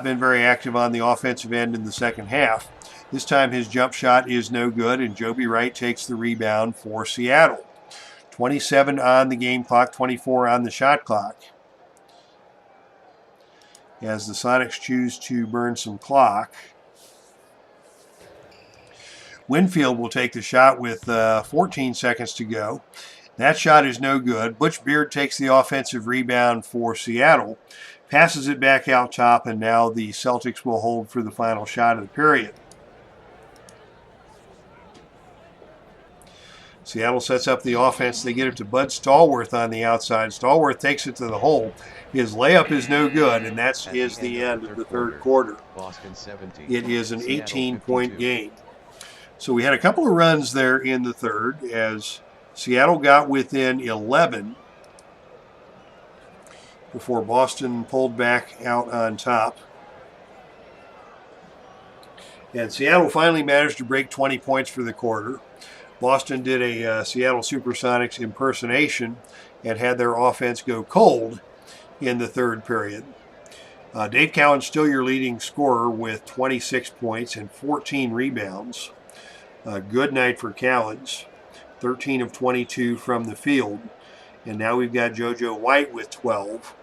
been very active on the offensive end in the second half. This time his jump shot is no good, and Joby Wright takes the rebound for Seattle. 27 on the game clock, 24 on the shot clock. as the Sonics choose to burn some clock. Winfield will take the shot with 14 seconds to go. That shot is no good. Butch Beard takes the offensive rebound for Seattle, passes it back out top, and now the Celtics will hold for the final shot of the period. Seattle sets up the offense. They get it to Bud Stallworth on the outside. Stallworth takes it to the hole. His layup is no good, and that is the end of the third quarter. Boston 70. It is an 18-point game. So we had a couple of runs there in the third as Seattle got within 11 before Boston pulled back out on top. And Seattle finally managed to break 20 points for the quarter. Boston did a Seattle Supersonics impersonation and had their offense go cold in the third period. Dave Cowens still your leading scorer with 26 points and 14 rebounds. Good night for Cowens, 13 of 22 from the field. And now we've got JoJo White with 12,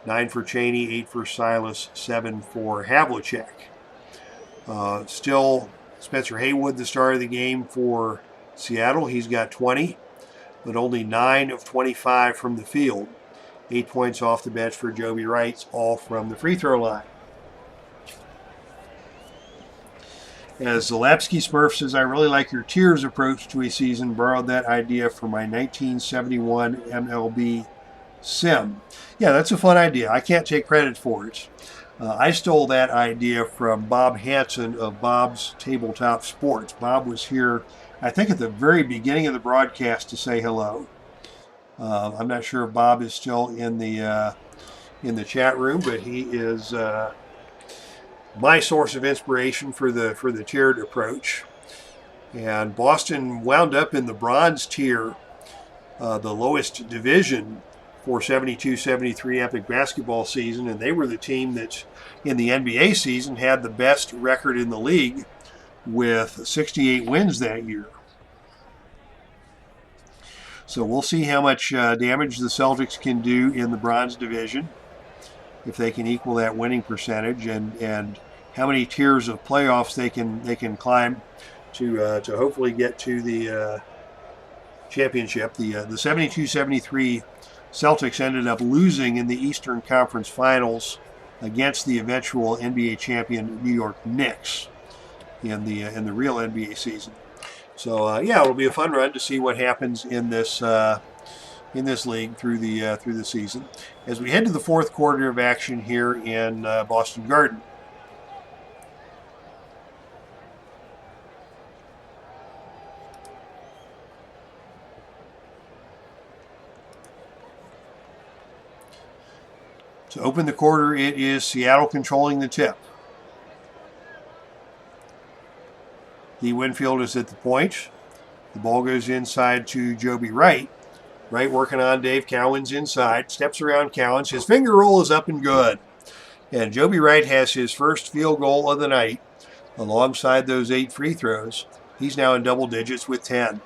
9 for Chaney, 8 for Silas, 7 for Havlicek. Still Spencer Haywood, the star of the game for Seattle. He's got 20, but only 9 of 25 from the field. 8 points off the bench for Joby Wright, all from the free throw line. As Zalapsky Smurf says, I really like your tiers approach to a season. Borrowed that idea from my 1971 MLB sim. Yeah, that's a fun idea. I can't take credit for it. I stole that idea from Bob Hansen of Bob's Tabletop Sports. Bob was here, I think, at the very beginning of the broadcast to say hello. I'm not sure if Bob is still in the chat room, but he is my source of inspiration for the tiered approach. And Boston wound up in the bronze tier, the lowest division for 72-73 epic basketball season, and they were the team that in the NBA season had the best record in the league with 68 wins that year. So we'll see how much damage the Celtics can do in the bronze division, if they can equal that winning percentage, and how many tiers of playoffs they can climb to hopefully get to the championship. The 72-73 Celtics ended up losing in the Eastern Conference Finals against the eventual NBA champion New York Knicks in the real NBA season. So yeah, it'll be a fun run to see what happens in this league through the season as we head to the fourth quarter of action here in Boston Garden. To open the quarter, it is Seattle controlling the tip. Lee Winfield is at the point. The ball goes inside to Joby Wright. Wright working on Dave Cowens inside. Steps around Cowens. His finger roll is up and good. And Joby Wright has his first field goal of the night alongside those 8 free throws. He's now in double digits with 10.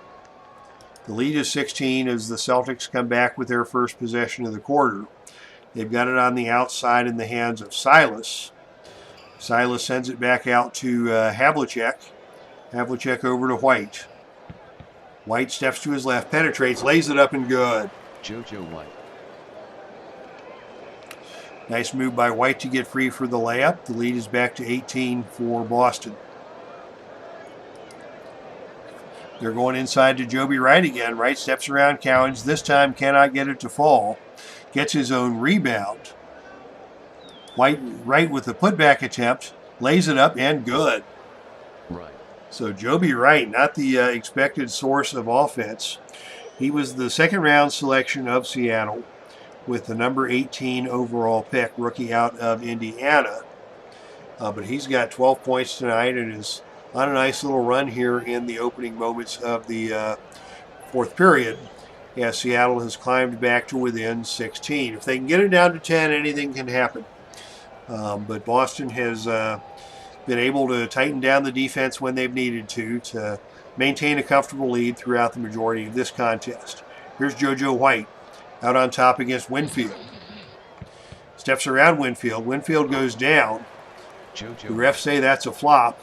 The lead is 16 as the Celtics come back with their first possession of the quarter. They've got it on the outside in the hands of Silas. Silas sends it back out to Havlicek. Havlicek over to White. White steps to his left, penetrates, lays it up and good. JoJo White. Nice move by White to get free for the layup. The lead is back to 18 for Boston. They're going inside to Joby Wright again. Wright steps around Cowens. This time cannot get it to fall. Gets his own rebound. Wright with the putback attempt. Lays it up and good. Right. So Joby Wright, not the expected source of offense. He was the second round selection of Seattle with the number 18 overall pick, rookie out of Indiana. But he's got 12 points tonight and is on a nice little run here in the opening moments of the fourth period, as Seattle has climbed back to within 16. If they can get it down to 10, anything can happen. But Boston has been able to tighten down the defense when they've needed to maintain a comfortable lead throughout the majority of this contest. Here's JoJo White out on top against Winfield. Steps around Winfield. Winfield goes down. JoJo. The refs say that's a flop.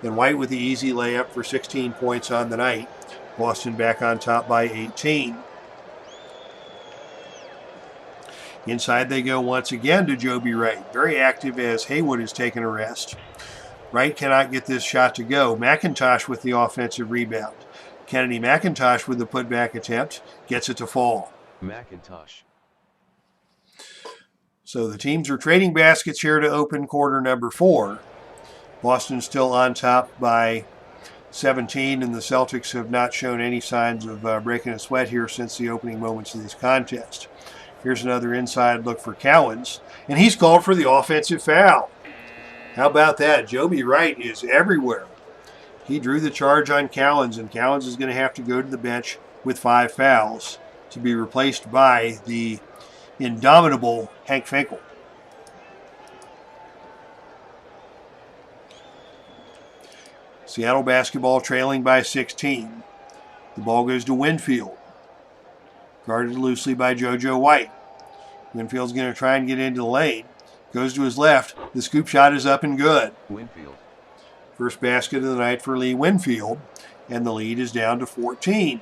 And White with the easy layup for 16 points on the night. Boston back on top by 18. Inside they go once again to Joby Wright. Very active as Haywood is taking a rest. Wright cannot get this shot to go. McIntosh with the offensive rebound. Kennedy McIntosh with the putback attempt. Gets it to fall. McIntosh. So the teams are trading baskets here to open quarter number 4. Boston still on top by 17, and the Celtics have not shown any signs of breaking a sweat here since the opening moments of this contest. Here's another inside look for Cowens, and he's called for the offensive foul. How about that? Joby Wright is everywhere. He drew the charge on Cowens, and Cowens is going to have to go to the bench with 5 fouls to be replaced by the indomitable Hank Finkel. Seattle basketball trailing by 16. The ball goes to Winfield. Guarded loosely by JoJo White. Winfield's going to try and get into the lane. Goes to his left. The scoop shot is up and good. Winfield. First basket of the night for Lee Winfield. And the lead is down to 14.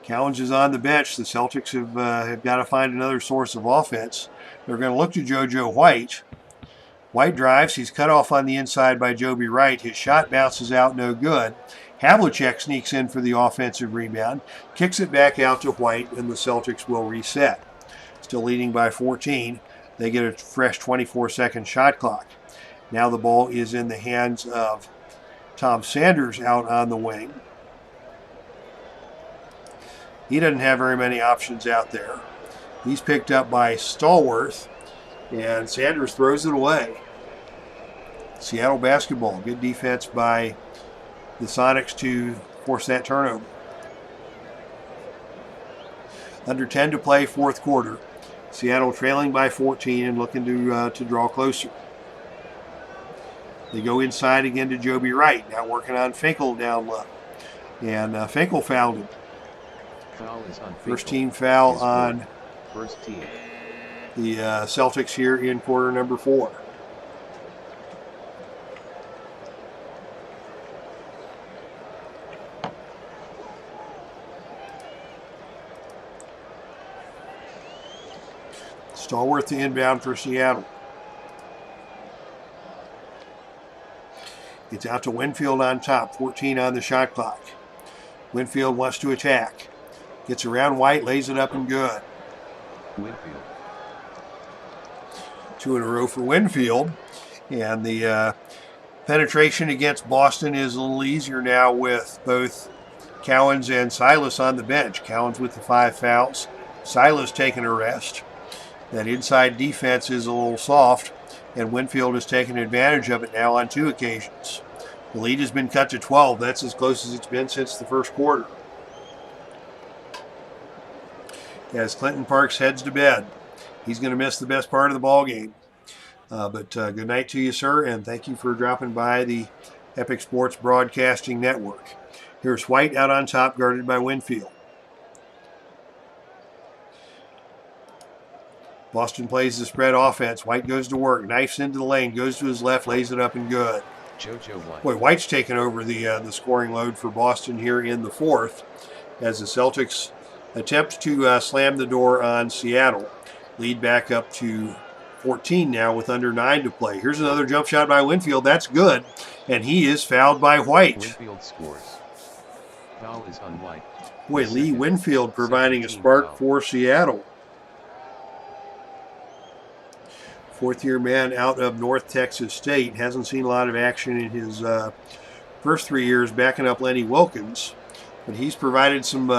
Cowens is on the bench. The Celtics have got to find another source of offense. They're going to look to JoJo White. White drives. He's cut off on the inside by Joby Wright. His shot bounces out, no good. Havlicek sneaks in for the offensive rebound, kicks it back out to White, and the Celtics will reset. Still leading by 14. They get a fresh 24-second shot clock. Now the ball is in the hands of Tom Sanders out on the wing. He doesn't have very many options out there. He's picked up by Stallworth, and Sanders throws it away. Seattle basketball. Good defense by the Sonics to force that turnover. Under 10 to play, fourth quarter. Seattle trailing by 14 and looking to draw closer. They go inside again to Joby Wright. Now working on Finkel down low. And Finkel fouled him. Foul is on First Finkel. team foul His on first team. the Celtics here in quarter number 4. Stallworth the inbound for Seattle. It's out to Winfield on top, 14 on the shot clock. Winfield wants to attack. Gets around White, lays it up and good. Winfield. 2 in a row for Winfield. And the penetration against Boston is a little easier now with both Cowens and Silas on the bench. Cowens with the 5 fouls. Silas taking a rest. That inside defense is a little soft, and Winfield has taken advantage of it now on 2 occasions. The lead has been cut to 12. That's as close as it's been since the first quarter. As Clinton Parks heads to bed, he's going to miss the best part of the ball game. But good night to you, sir, and thank you for dropping by the Epic Sports Broadcasting Network. Here's White out on top, guarded by Winfield. Boston plays the spread offense. White goes to work, knifes into the lane, goes to his left, lays it up and good. JoJo White. Boy, White's taken over the scoring load for Boston here in the fourth as the Celtics attempt to slam the door on Seattle. Lead back up to 14 now with under 9 to play. Here's another jump shot by Winfield. That's good. And he is fouled by White. Winfield scores. Foul is on White. Boy, Lee Winfield providing a spark for Seattle. Fourth-year man out of North Texas State. Hasn't seen a lot of action in his first 3 years backing up Lenny Wilkins. But he's provided some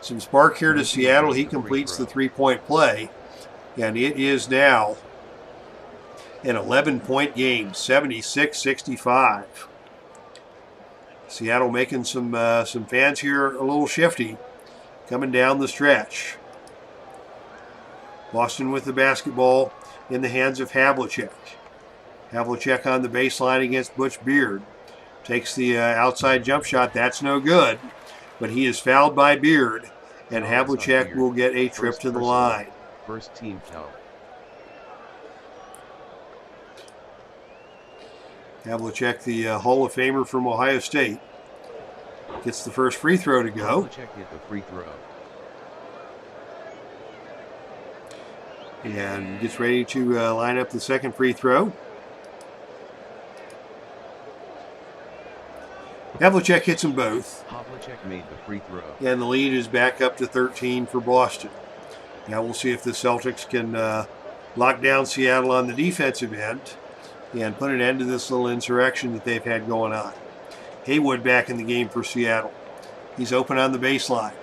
spark here to Seattle. He completes the three-point play. And it is now an 11-point game, 76-65. Seattle making some fans here a little shifty coming down the stretch. Boston with the basketball in the hands of Havlicek. Havlicek on the baseline against Butch Beard. Takes the outside jump shot. That's no good. But he is fouled by Beard. and Havlicek will get a trip to the line. First team foul. Havlicek, the Hall of Famer from Ohio State, gets the first free throw to go. Havlicek hit the free throw. And gets ready to line up the second free throw. Havlicek hits them both. Havlicek made the free throw. And the lead is back up to 13 for Boston. Now we'll see if the Celtics can lock down Seattle on the defensive end and put an end to this little insurrection that they've had going on. Haywood back in the game for Seattle. He's open on the baseline.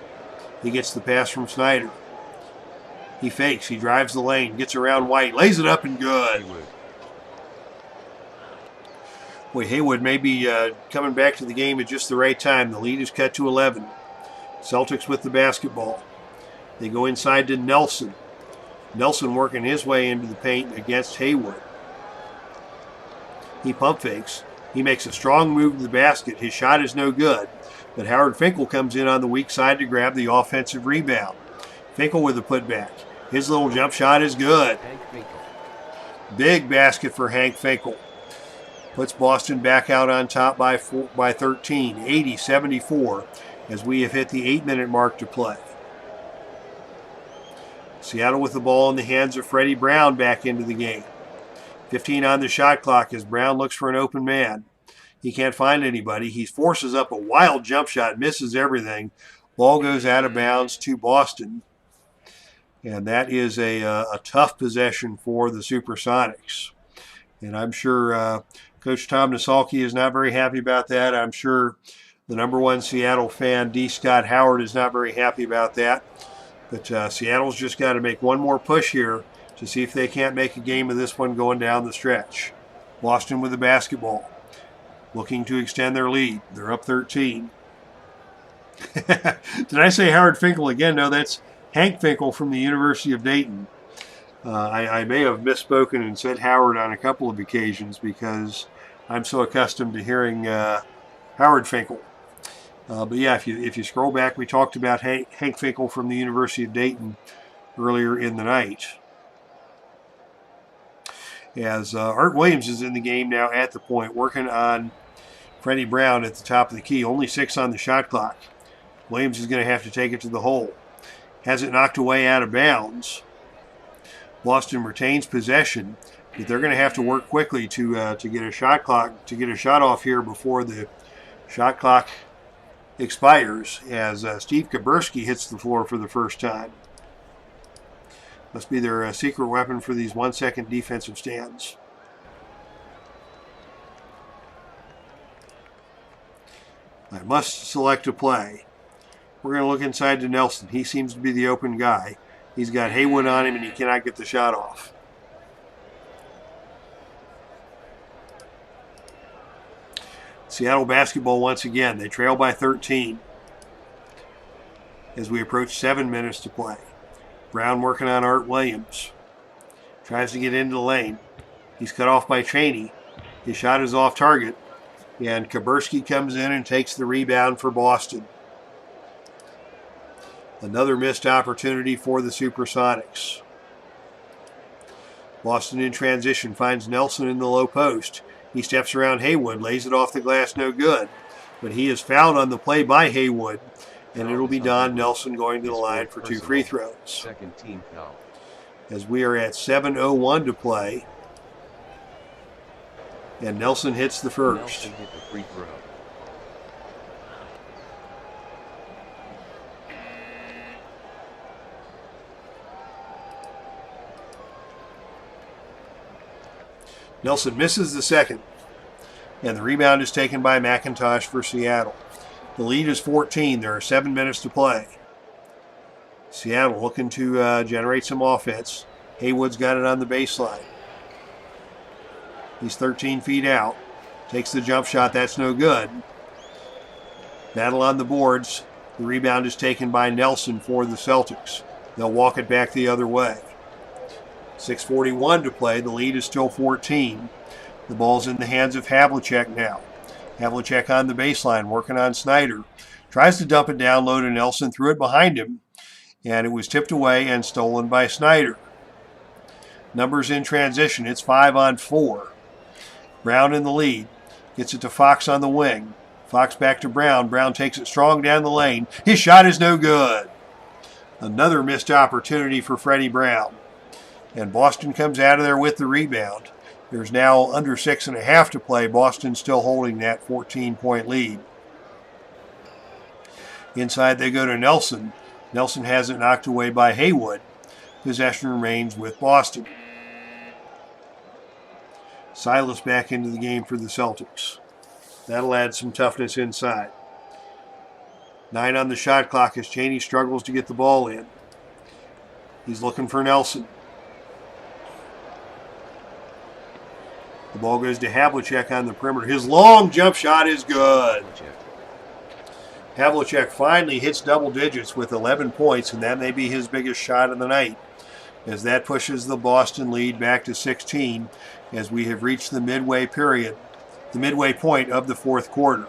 He gets the pass from Snyder. He fakes. He drives the lane. Gets around White. Lays it up and good. Haywood. Boy, Haywood may be coming back to the game at just the right time. The lead is cut to 11. Celtics with the basketball. They go inside to Nelson. Nelson working his way into the paint against Haywood. He pump fakes. He makes a strong move to the basket. His shot is no good, but Howard Finkel comes in on the weak side to grab the offensive rebound. Finkel with a putback. His little jump shot is good. Big basket for Hank Finkel. Puts Boston back out on top by 13, 80-74, as we have hit the 8-minute mark to play. Seattle with the ball in the hands of Freddie Brown back into the game. 15 on the shot clock as Brown looks for an open man. He can't find anybody. He forces up a wild jump shot, misses everything. Ball goes out of bounds to Boston. And that is a tough possession for the Supersonics. And I'm sure Coach Tom Nasalke is not very happy about that. I'm sure the number one Seattle fan, D. Scott Howard, is not very happy about that. But Seattle's just got to make one more push here to see if they can't make a game of this one going down the stretch. Boston with the basketball, looking to extend their lead. They're up 13. Did I say Howard Finkel again? No, that's Hank Finkel from the University of Dayton. I may have misspoken and said Howard on a couple of occasions because I'm so accustomed to hearing Howard Finkel. But yeah, if you scroll back, we talked about Hank Finkel from the University of Dayton earlier in the night. As Burt Williams is in the game now at the point, working on Freddie Brown at the top of the key. Only 6 on the shot clock. Williams is going to have to take it to the hole. Has it knocked away out of bounds. Boston retains possession, but they're going to have to work quickly to get a shot off here before the shot clock expires. As Steve Kaburski hits the floor for the first time. Must be their secret weapon for these 1-second defensive stands. I must select a play. We're going to look inside to Nelson. He seems to be the open guy. He's got Haywood on him and he cannot get the shot off. Seattle basketball once again. They trail by 13 as we approach 7 minutes to play. Brown working on Burt Williams. Tries to get into the lane. He's cut off by Chaney. His shot is off target. And Kaburski comes in and takes the rebound for Boston. Another missed opportunity for the Supersonics. Boston in transition finds Nelson in the low post. He steps around Haywood, lays it off the glass, no good. But he is fouled on the play by Haywood. And it'll be Don Nelson going to the line for 2 free throws. Second team foul. As we are at 7:01 to play. And Nelson hits the first. Nelson hit the free throw. Nelson misses the second. And the rebound is taken by McIntosh for Seattle. The lead is 14. There are 7 minutes to play. Seattle looking to generate some offense. Haywood's got it on the baseline. He's 13 feet out. Takes the jump shot. That's no good. Battle on the boards. The rebound is taken by Nelson for the Celtics. They'll walk it back the other way. 6:41 to play. The lead is still 14. The ball's in the hands of Havlicek now. Havlicek on the baseline, working on Snyder. Tries to dump it down low to Nelson, threw it behind him. and it was tipped away and stolen by Snyder. Numbers in transition. It's 5-on-4. Brown in the lead. Gets it to Fox on the wing. Fox back to Brown. Brown takes it strong down the lane. His shot is no good. Another missed opportunity for Freddie Brown. And Boston comes out of there with the rebound. There's now under 6.5 to play. Boston still holding that 14-point lead. Inside they go to Nelson. Nelson has it knocked away by Haywood. Possession remains with Boston. Silas back into the game for the Celtics. That'll add some toughness inside. 9 on the shot clock as Chaney struggles to get the ball in. He's looking for Nelson. The ball goes to Havlicek on the perimeter. His long jump shot is good. Havlicek finally hits double digits with 11 points, and that may be his biggest shot of the night, as that pushes the Boston lead back to 16 as we have reached the midway point of the fourth quarter.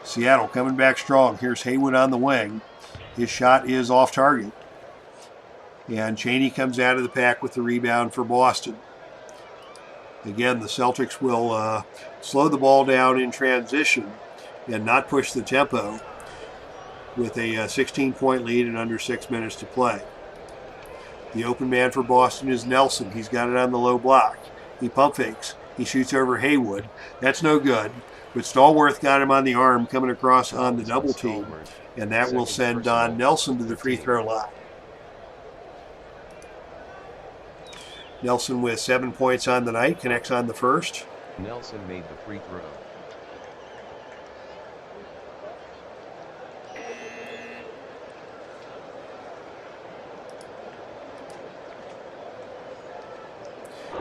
Seattle coming back strong. Here's Haywood on the wing. His shot is off target. And Chaney comes out of the pack with the rebound for Boston. Again, the Celtics will slow the ball down in transition and not push the tempo with a 16-point lead and under 6 minutes to play. The open man for Boston is Nelson. He's got it on the low block. He pump fakes. He shoots over Haywood. That's no good. But Stallworth got him on the arm coming across on the double team. And that will send Don Nelson to the free throw line. Nelson with 7 points on the night. Connects on the first. Nelson made the free throw.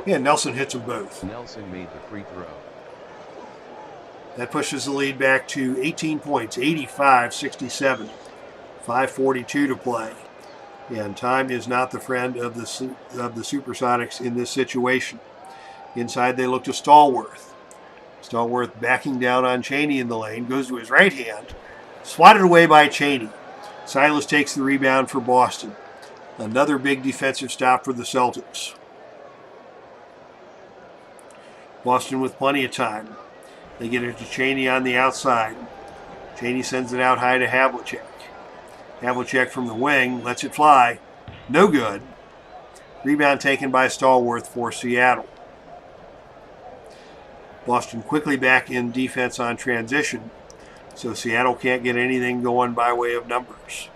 Yeah, Nelson hits them both. Nelson made the free throw. That pushes the lead back to 18 points, 85-67. 5:42 to play. And time is not the friend of the Supersonics in this situation. Inside they look to Stallworth. Stallworth backing down on Chaney in the lane, goes to his right hand, swatted away by Chaney. Silas takes the rebound for Boston. Another big defensive stop for the Celtics. Boston with plenty of time. They get it to Chaney on the outside. Chaney sends it out high to Havlicek. Havlicek from the wing lets it fly. No good. Rebound taken by Stallworth for Seattle. Boston quickly back in defense on transition, so Seattle can't get anything going by way of numbers.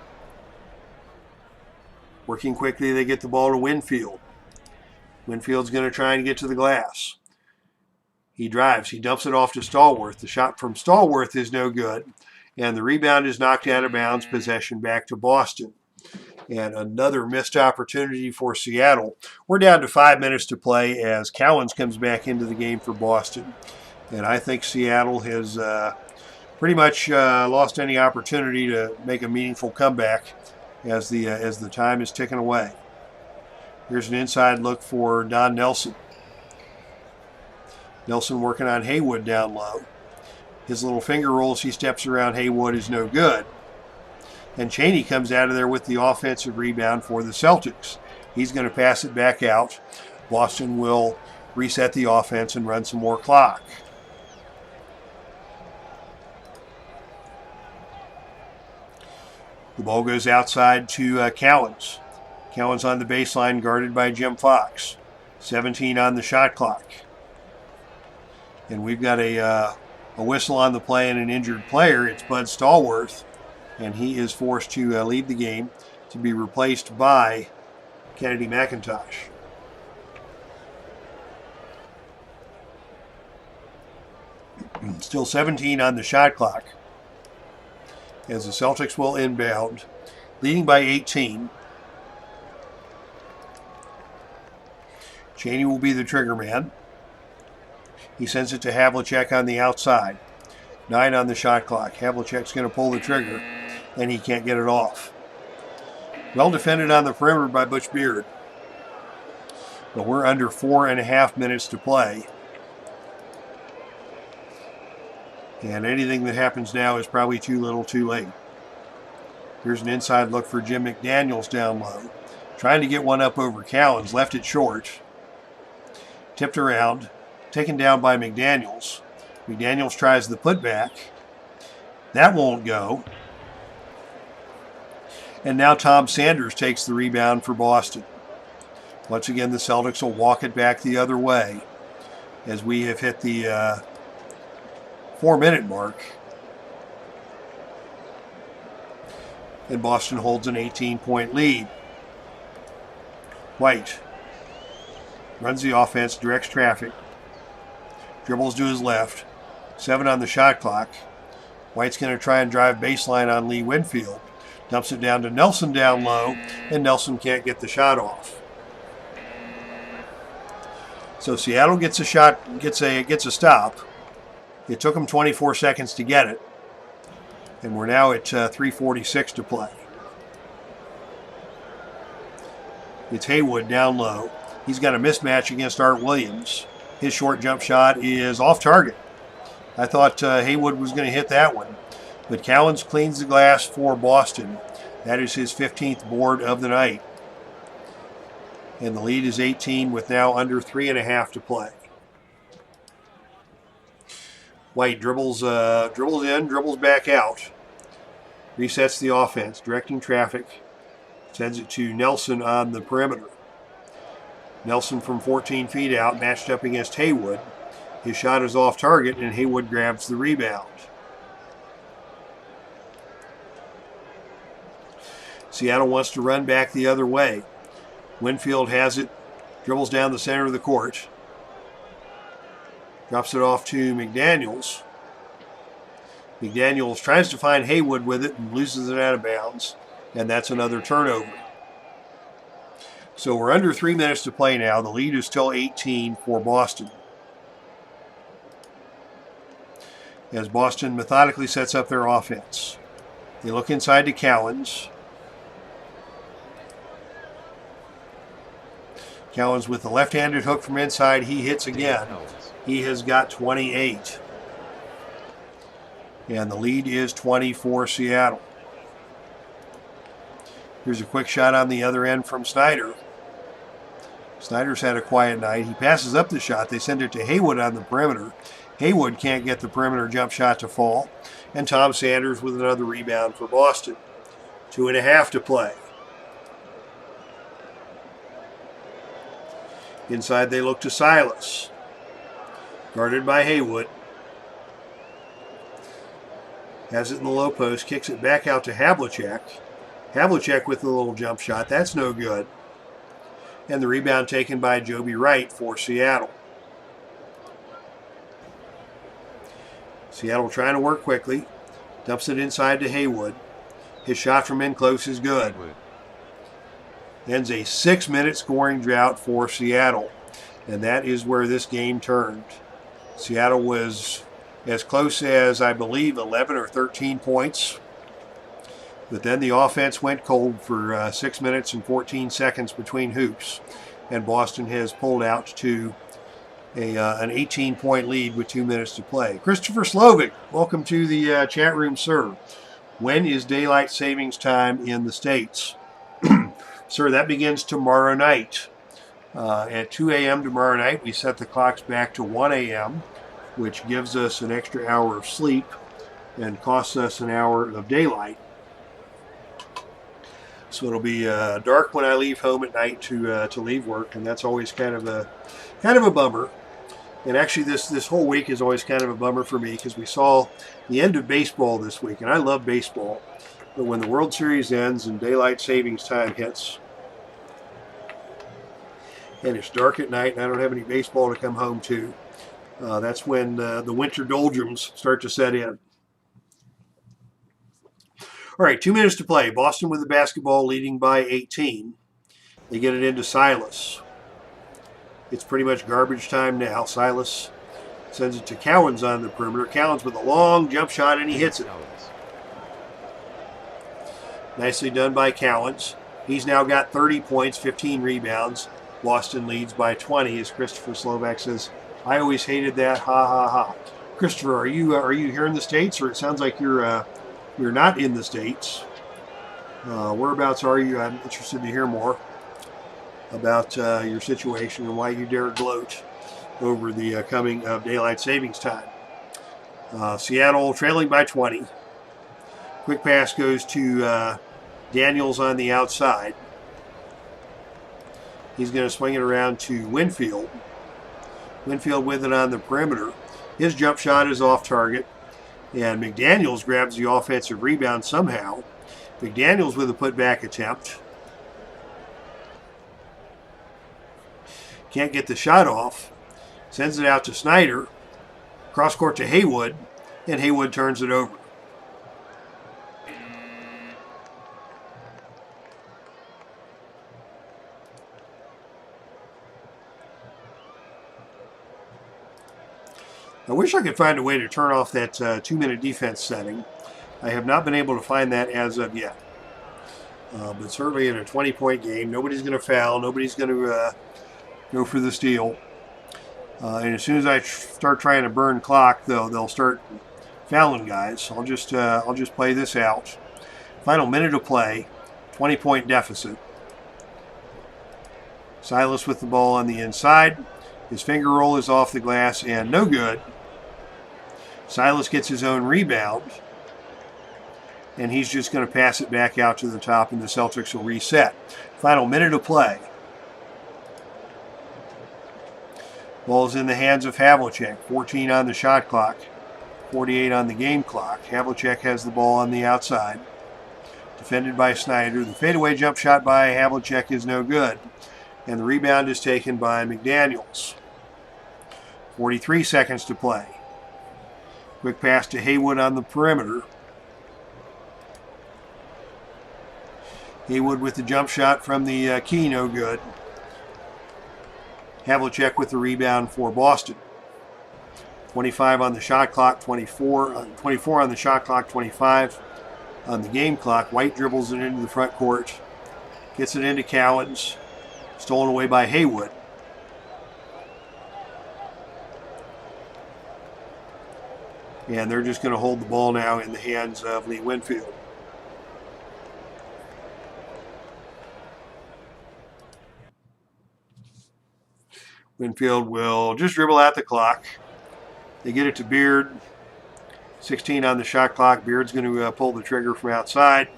Working quickly, they get the ball to Winfield. Winfield's going to try and get to the glass. He drives. He dumps it off to Stallworth. The shot from Stallworth is no good. And the rebound is knocked out of bounds. Possession back to Boston. And another missed opportunity for Seattle. We're down to 5 minutes to play as Cowens comes back into the game for Boston. And I think Seattle has pretty much lost any opportunity to make a meaningful comeback as the time is ticking away. Here's an inside look for Don Nelson. Nelson working on Haywood down low. His little finger rolls, he steps around Haywood, is no good. And Chaney comes out of there with the offensive rebound for the Celtics. He's going to pass it back out. Boston will reset the offense and run some more clock. The ball goes outside to Cowens. Cowens on the baseline, guarded by Jim Fox. 17 on the shot clock. And we've got a whistle on the play and an injured player. It's Bud Stallworth, and he is forced to leave the game to be replaced by Kennedy McIntosh. Still 17 on the shot clock as the Celtics will inbound, leading by 18. Chaney will be the trigger man. He sends it to Havlicek on the outside. 9 on the shot clock. Havlicek's going to pull the trigger, and he can't get it off. Well defended on the perimeter by Butch Beard. But we're under 4.5 minutes to play. And anything that happens now is probably too little too late. Here's an inside look for Jim McDaniels down low. Trying to get one up over Cowens, left it short. Tipped around, taken down by McDaniels. McDaniels tries the putback. That won't go. And now Tom Sanders takes the rebound for Boston. Once again, the Celtics will walk it back the other way as we have hit the 4-minute mark. And Boston holds an 18-point lead. White runs the offense, directs traffic, dribbles to his left, 7 on the shot clock. White's going to try and drive baseline on Lee Winfield. Dumps it down to Nelson down low, and Nelson can't get the shot off. So Seattle gets a shot, gets a stop. It took them 24 seconds to get it. And we're now at 3:46 to play. It's Haywood down low. He's got a mismatch against Burt Williams. His short jump shot is off target. I thought Haywood was going to hit that one. But Cowens cleans the glass for Boston. That is his 15th board of the night. And the lead is 18 with now under 3.5 to play. White dribbles in, dribbles back out. Resets the offense, directing traffic. Sends it to Nelson on the perimeter. Nelson from 14 feet out, matched up against Haywood. His shot is off target, and Haywood grabs the rebound. Seattle wants to run back the other way. Winfield has it, dribbles down the center of the court. Drops it off to McDaniels. McDaniels tries to find Haywood with it and loses it out of bounds. And that's another turnover. So we're under 3 minutes to play now. The lead is still 18 for Boston. As Boston methodically sets up their offense. They look inside to Cowens. Cowens with the left-handed hook from inside. He hits again. He has got 28. And the lead is 20 for Seattle. Here's a quick shot on the other end from Snyder. Snyder's had a quiet night. He passes up the shot. They send it to Haywood on the perimeter. Haywood can't get the perimeter jump shot to fall. And Tom Sanders with another rebound for Boston. 2.5 to play. Inside they look to Silas. Guarded by Haywood. Has it in the low post. Kicks it back out to Havlicek. Havlicek with a little jump shot. That's no good. And the rebound taken by Joby Wright for Seattle. Seattle trying to work quickly. Dumps it inside to Haywood. His shot from in close is good. Ends a 6-minute scoring drought for Seattle. And that is where this game turned. Seattle was as close as, I believe, 11 or 13 points. But then the offense went cold for 6 minutes and 14 seconds between hoops. And Boston has pulled out to an 18-point lead with 2 minutes to play. Christopher Slovic, welcome to the chat room, sir. When is daylight savings time in the States? Sir, that begins tomorrow night. At 2 a.m. tomorrow night, we set the clocks back to 1 a.m., which gives us an extra hour of sleep and costs us an hour of daylight. So it'll be dark when I leave home at night to leave work, and that's always kind of a bummer. And actually, this whole week is always kind of a bummer for me because we saw the end of baseball this week, and I love baseball. But when the World Series ends and daylight savings time hits, and it's dark at night, and I don't have any baseball to come home to, that's when the winter doldrums start to set in. All right, 2 minutes to play. Boston with the basketball leading by 18. They get it into Silas. It's pretty much garbage time now. Silas sends it to Cowens on the perimeter. Cowens with a long jump shot, and he hits it. Nicely done by Cowens. He's now got 30 points, 15 rebounds. Boston leads by 20, as Christopher Slovak says, I always hated that, ha ha ha. Christopher, are you here in the States, or it sounds like you're not in the States? Whereabouts are you? I'm interested to hear more about your situation and why you dare gloat over the coming of daylight savings time. Seattle trailing by 20. Quick pass goes to Daniels on the outside. He's going to swing it around to Winfield. Winfield with it on the perimeter. His jump shot is off target, and McDaniels grabs the offensive rebound somehow. McDaniels with a putback attempt. Can't get the shot off. Sends it out to Snyder. Cross court to Haywood, and Haywood turns it over. I wish I could find a way to turn off that 2-minute defense setting. I have not been able to find that as of yet. But certainly in a 20-point game, nobody's going to foul. Nobody's going to go for the steal. And as soon as I start trying to burn clock, they'll start fouling guys. I'll just play this out. Final minute of play, 20-point deficit. Silas with the ball on the inside. His finger roll is off the glass and no good. Silas gets his own rebound, and he's just going to pass it back out to the top, and the Celtics will reset. Final minute of play. Ball's in the hands of Havlicek. 14 on the shot clock, 48 on the game clock. Havlicek has the ball on the outside, defended by Snyder. The fadeaway jump shot by Havlicek is no good, and the rebound is taken by McDaniels. 43 seconds to play. Quick pass to Haywood on the perimeter. Haywood with the jump shot from the key, no good. Havlicek with the rebound for Boston. 25 on the shot clock, 24 on the shot clock, 25 on the game clock. White dribbles it into the front court, gets it into Cowens, stolen away by Haywood. And they're just going to hold the ball now in the hands of Lee Winfield. Winfield will just dribble out the clock. They get it to Beard. 16 on the shot clock. Beard's going to pull the trigger from outside.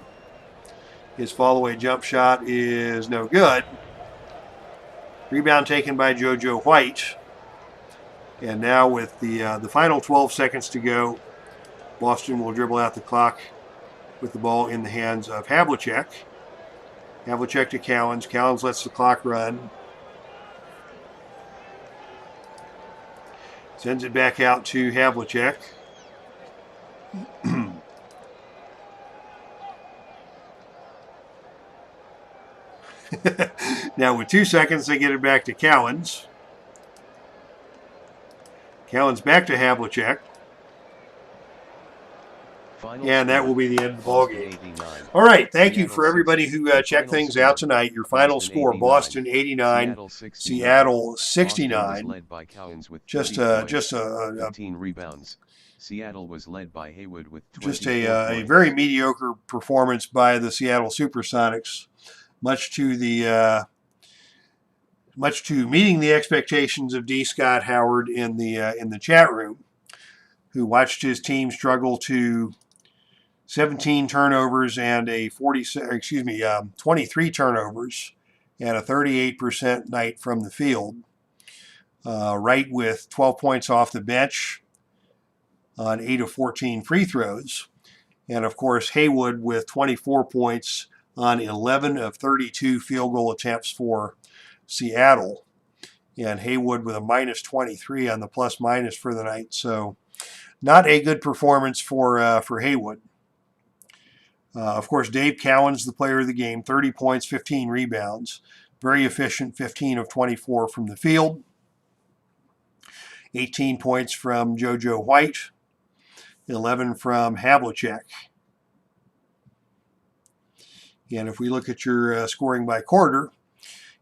His fall-away jump shot is no good. Rebound taken by JoJo White. And now with the final 12 seconds to go, Boston will dribble out the clock with the ball in the hands of Havlicek. Havlicek to Cowens. Cowens lets the clock run. Sends it back out to Havlicek. Now with 2 seconds, they get it back to Cowens. Cowens back to Havlicek. And that will be the end of the ball game. All right, thank you for everybody who checked things out tonight. Your final score, Boston 89, Seattle 69. Just a 15 rebounds. Seattle was led by Haywood with just a very mediocre performance by the Seattle Supersonics, much to meeting the expectations of D. Scott Howard in the chat room, who watched his team struggle to 17 turnovers and 23 turnovers and a 38% night from the field. Wright with 12 points off the bench on 8 of 14 free throws. And of course, Haywood with 24 points on 11 of 32 field goal attempts for Seattle. And Haywood with a minus 23 on the plus minus for the night. So not a good performance for Haywood. Of course, Dave Cowens, the player of the game, 30 points, 15 rebounds. Very efficient, 15 of 24 from the field. 18 points from JoJo White. 11 from Havlicek. And if we look at your scoring by quarter,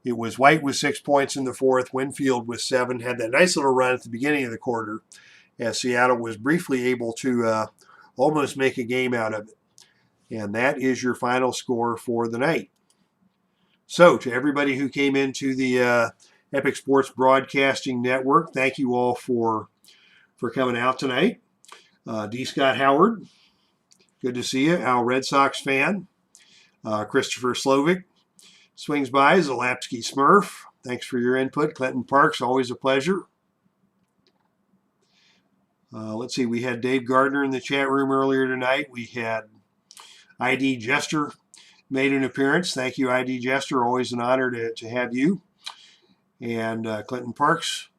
it was White with 6 points in the fourth, Winfield with 7, had that nice little run at the beginning of the quarter as Seattle was briefly able to almost make a game out of it. And that is your final score for the night. So to everybody who came into the Epic Sports Broadcasting Network, thank you all for coming out tonight. D. Scott Howard, good to see you. Al Red Sox fan. Christopher Slovic swings by. Zalapsky Smurf, thanks for your input. Clinton Parks, always a pleasure. Let's see, we had Dave Gardner in the chat room earlier tonight. We had ID Jester made an appearance. Thank you, ID Jester. Always an honor to have you. And Clinton Parks.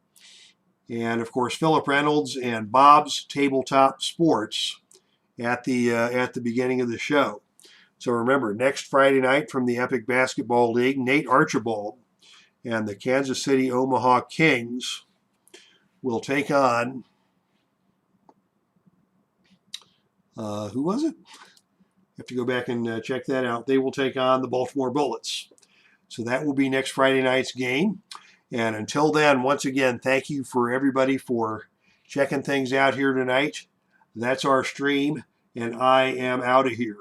And, of course, Philip Reynolds and Bob's Tabletop Sports at the beginning of the show. So remember, next Friday night from the Epic Basketball League, Nate Archibald and the Kansas City Omaha Kings will take on, who was it? Have to go back and check that out. They will take on the Baltimore Bullets. So that will be next Friday night's game. And until then, once again, thank you for everybody for checking things out here tonight. That's our stream, and I am out of here.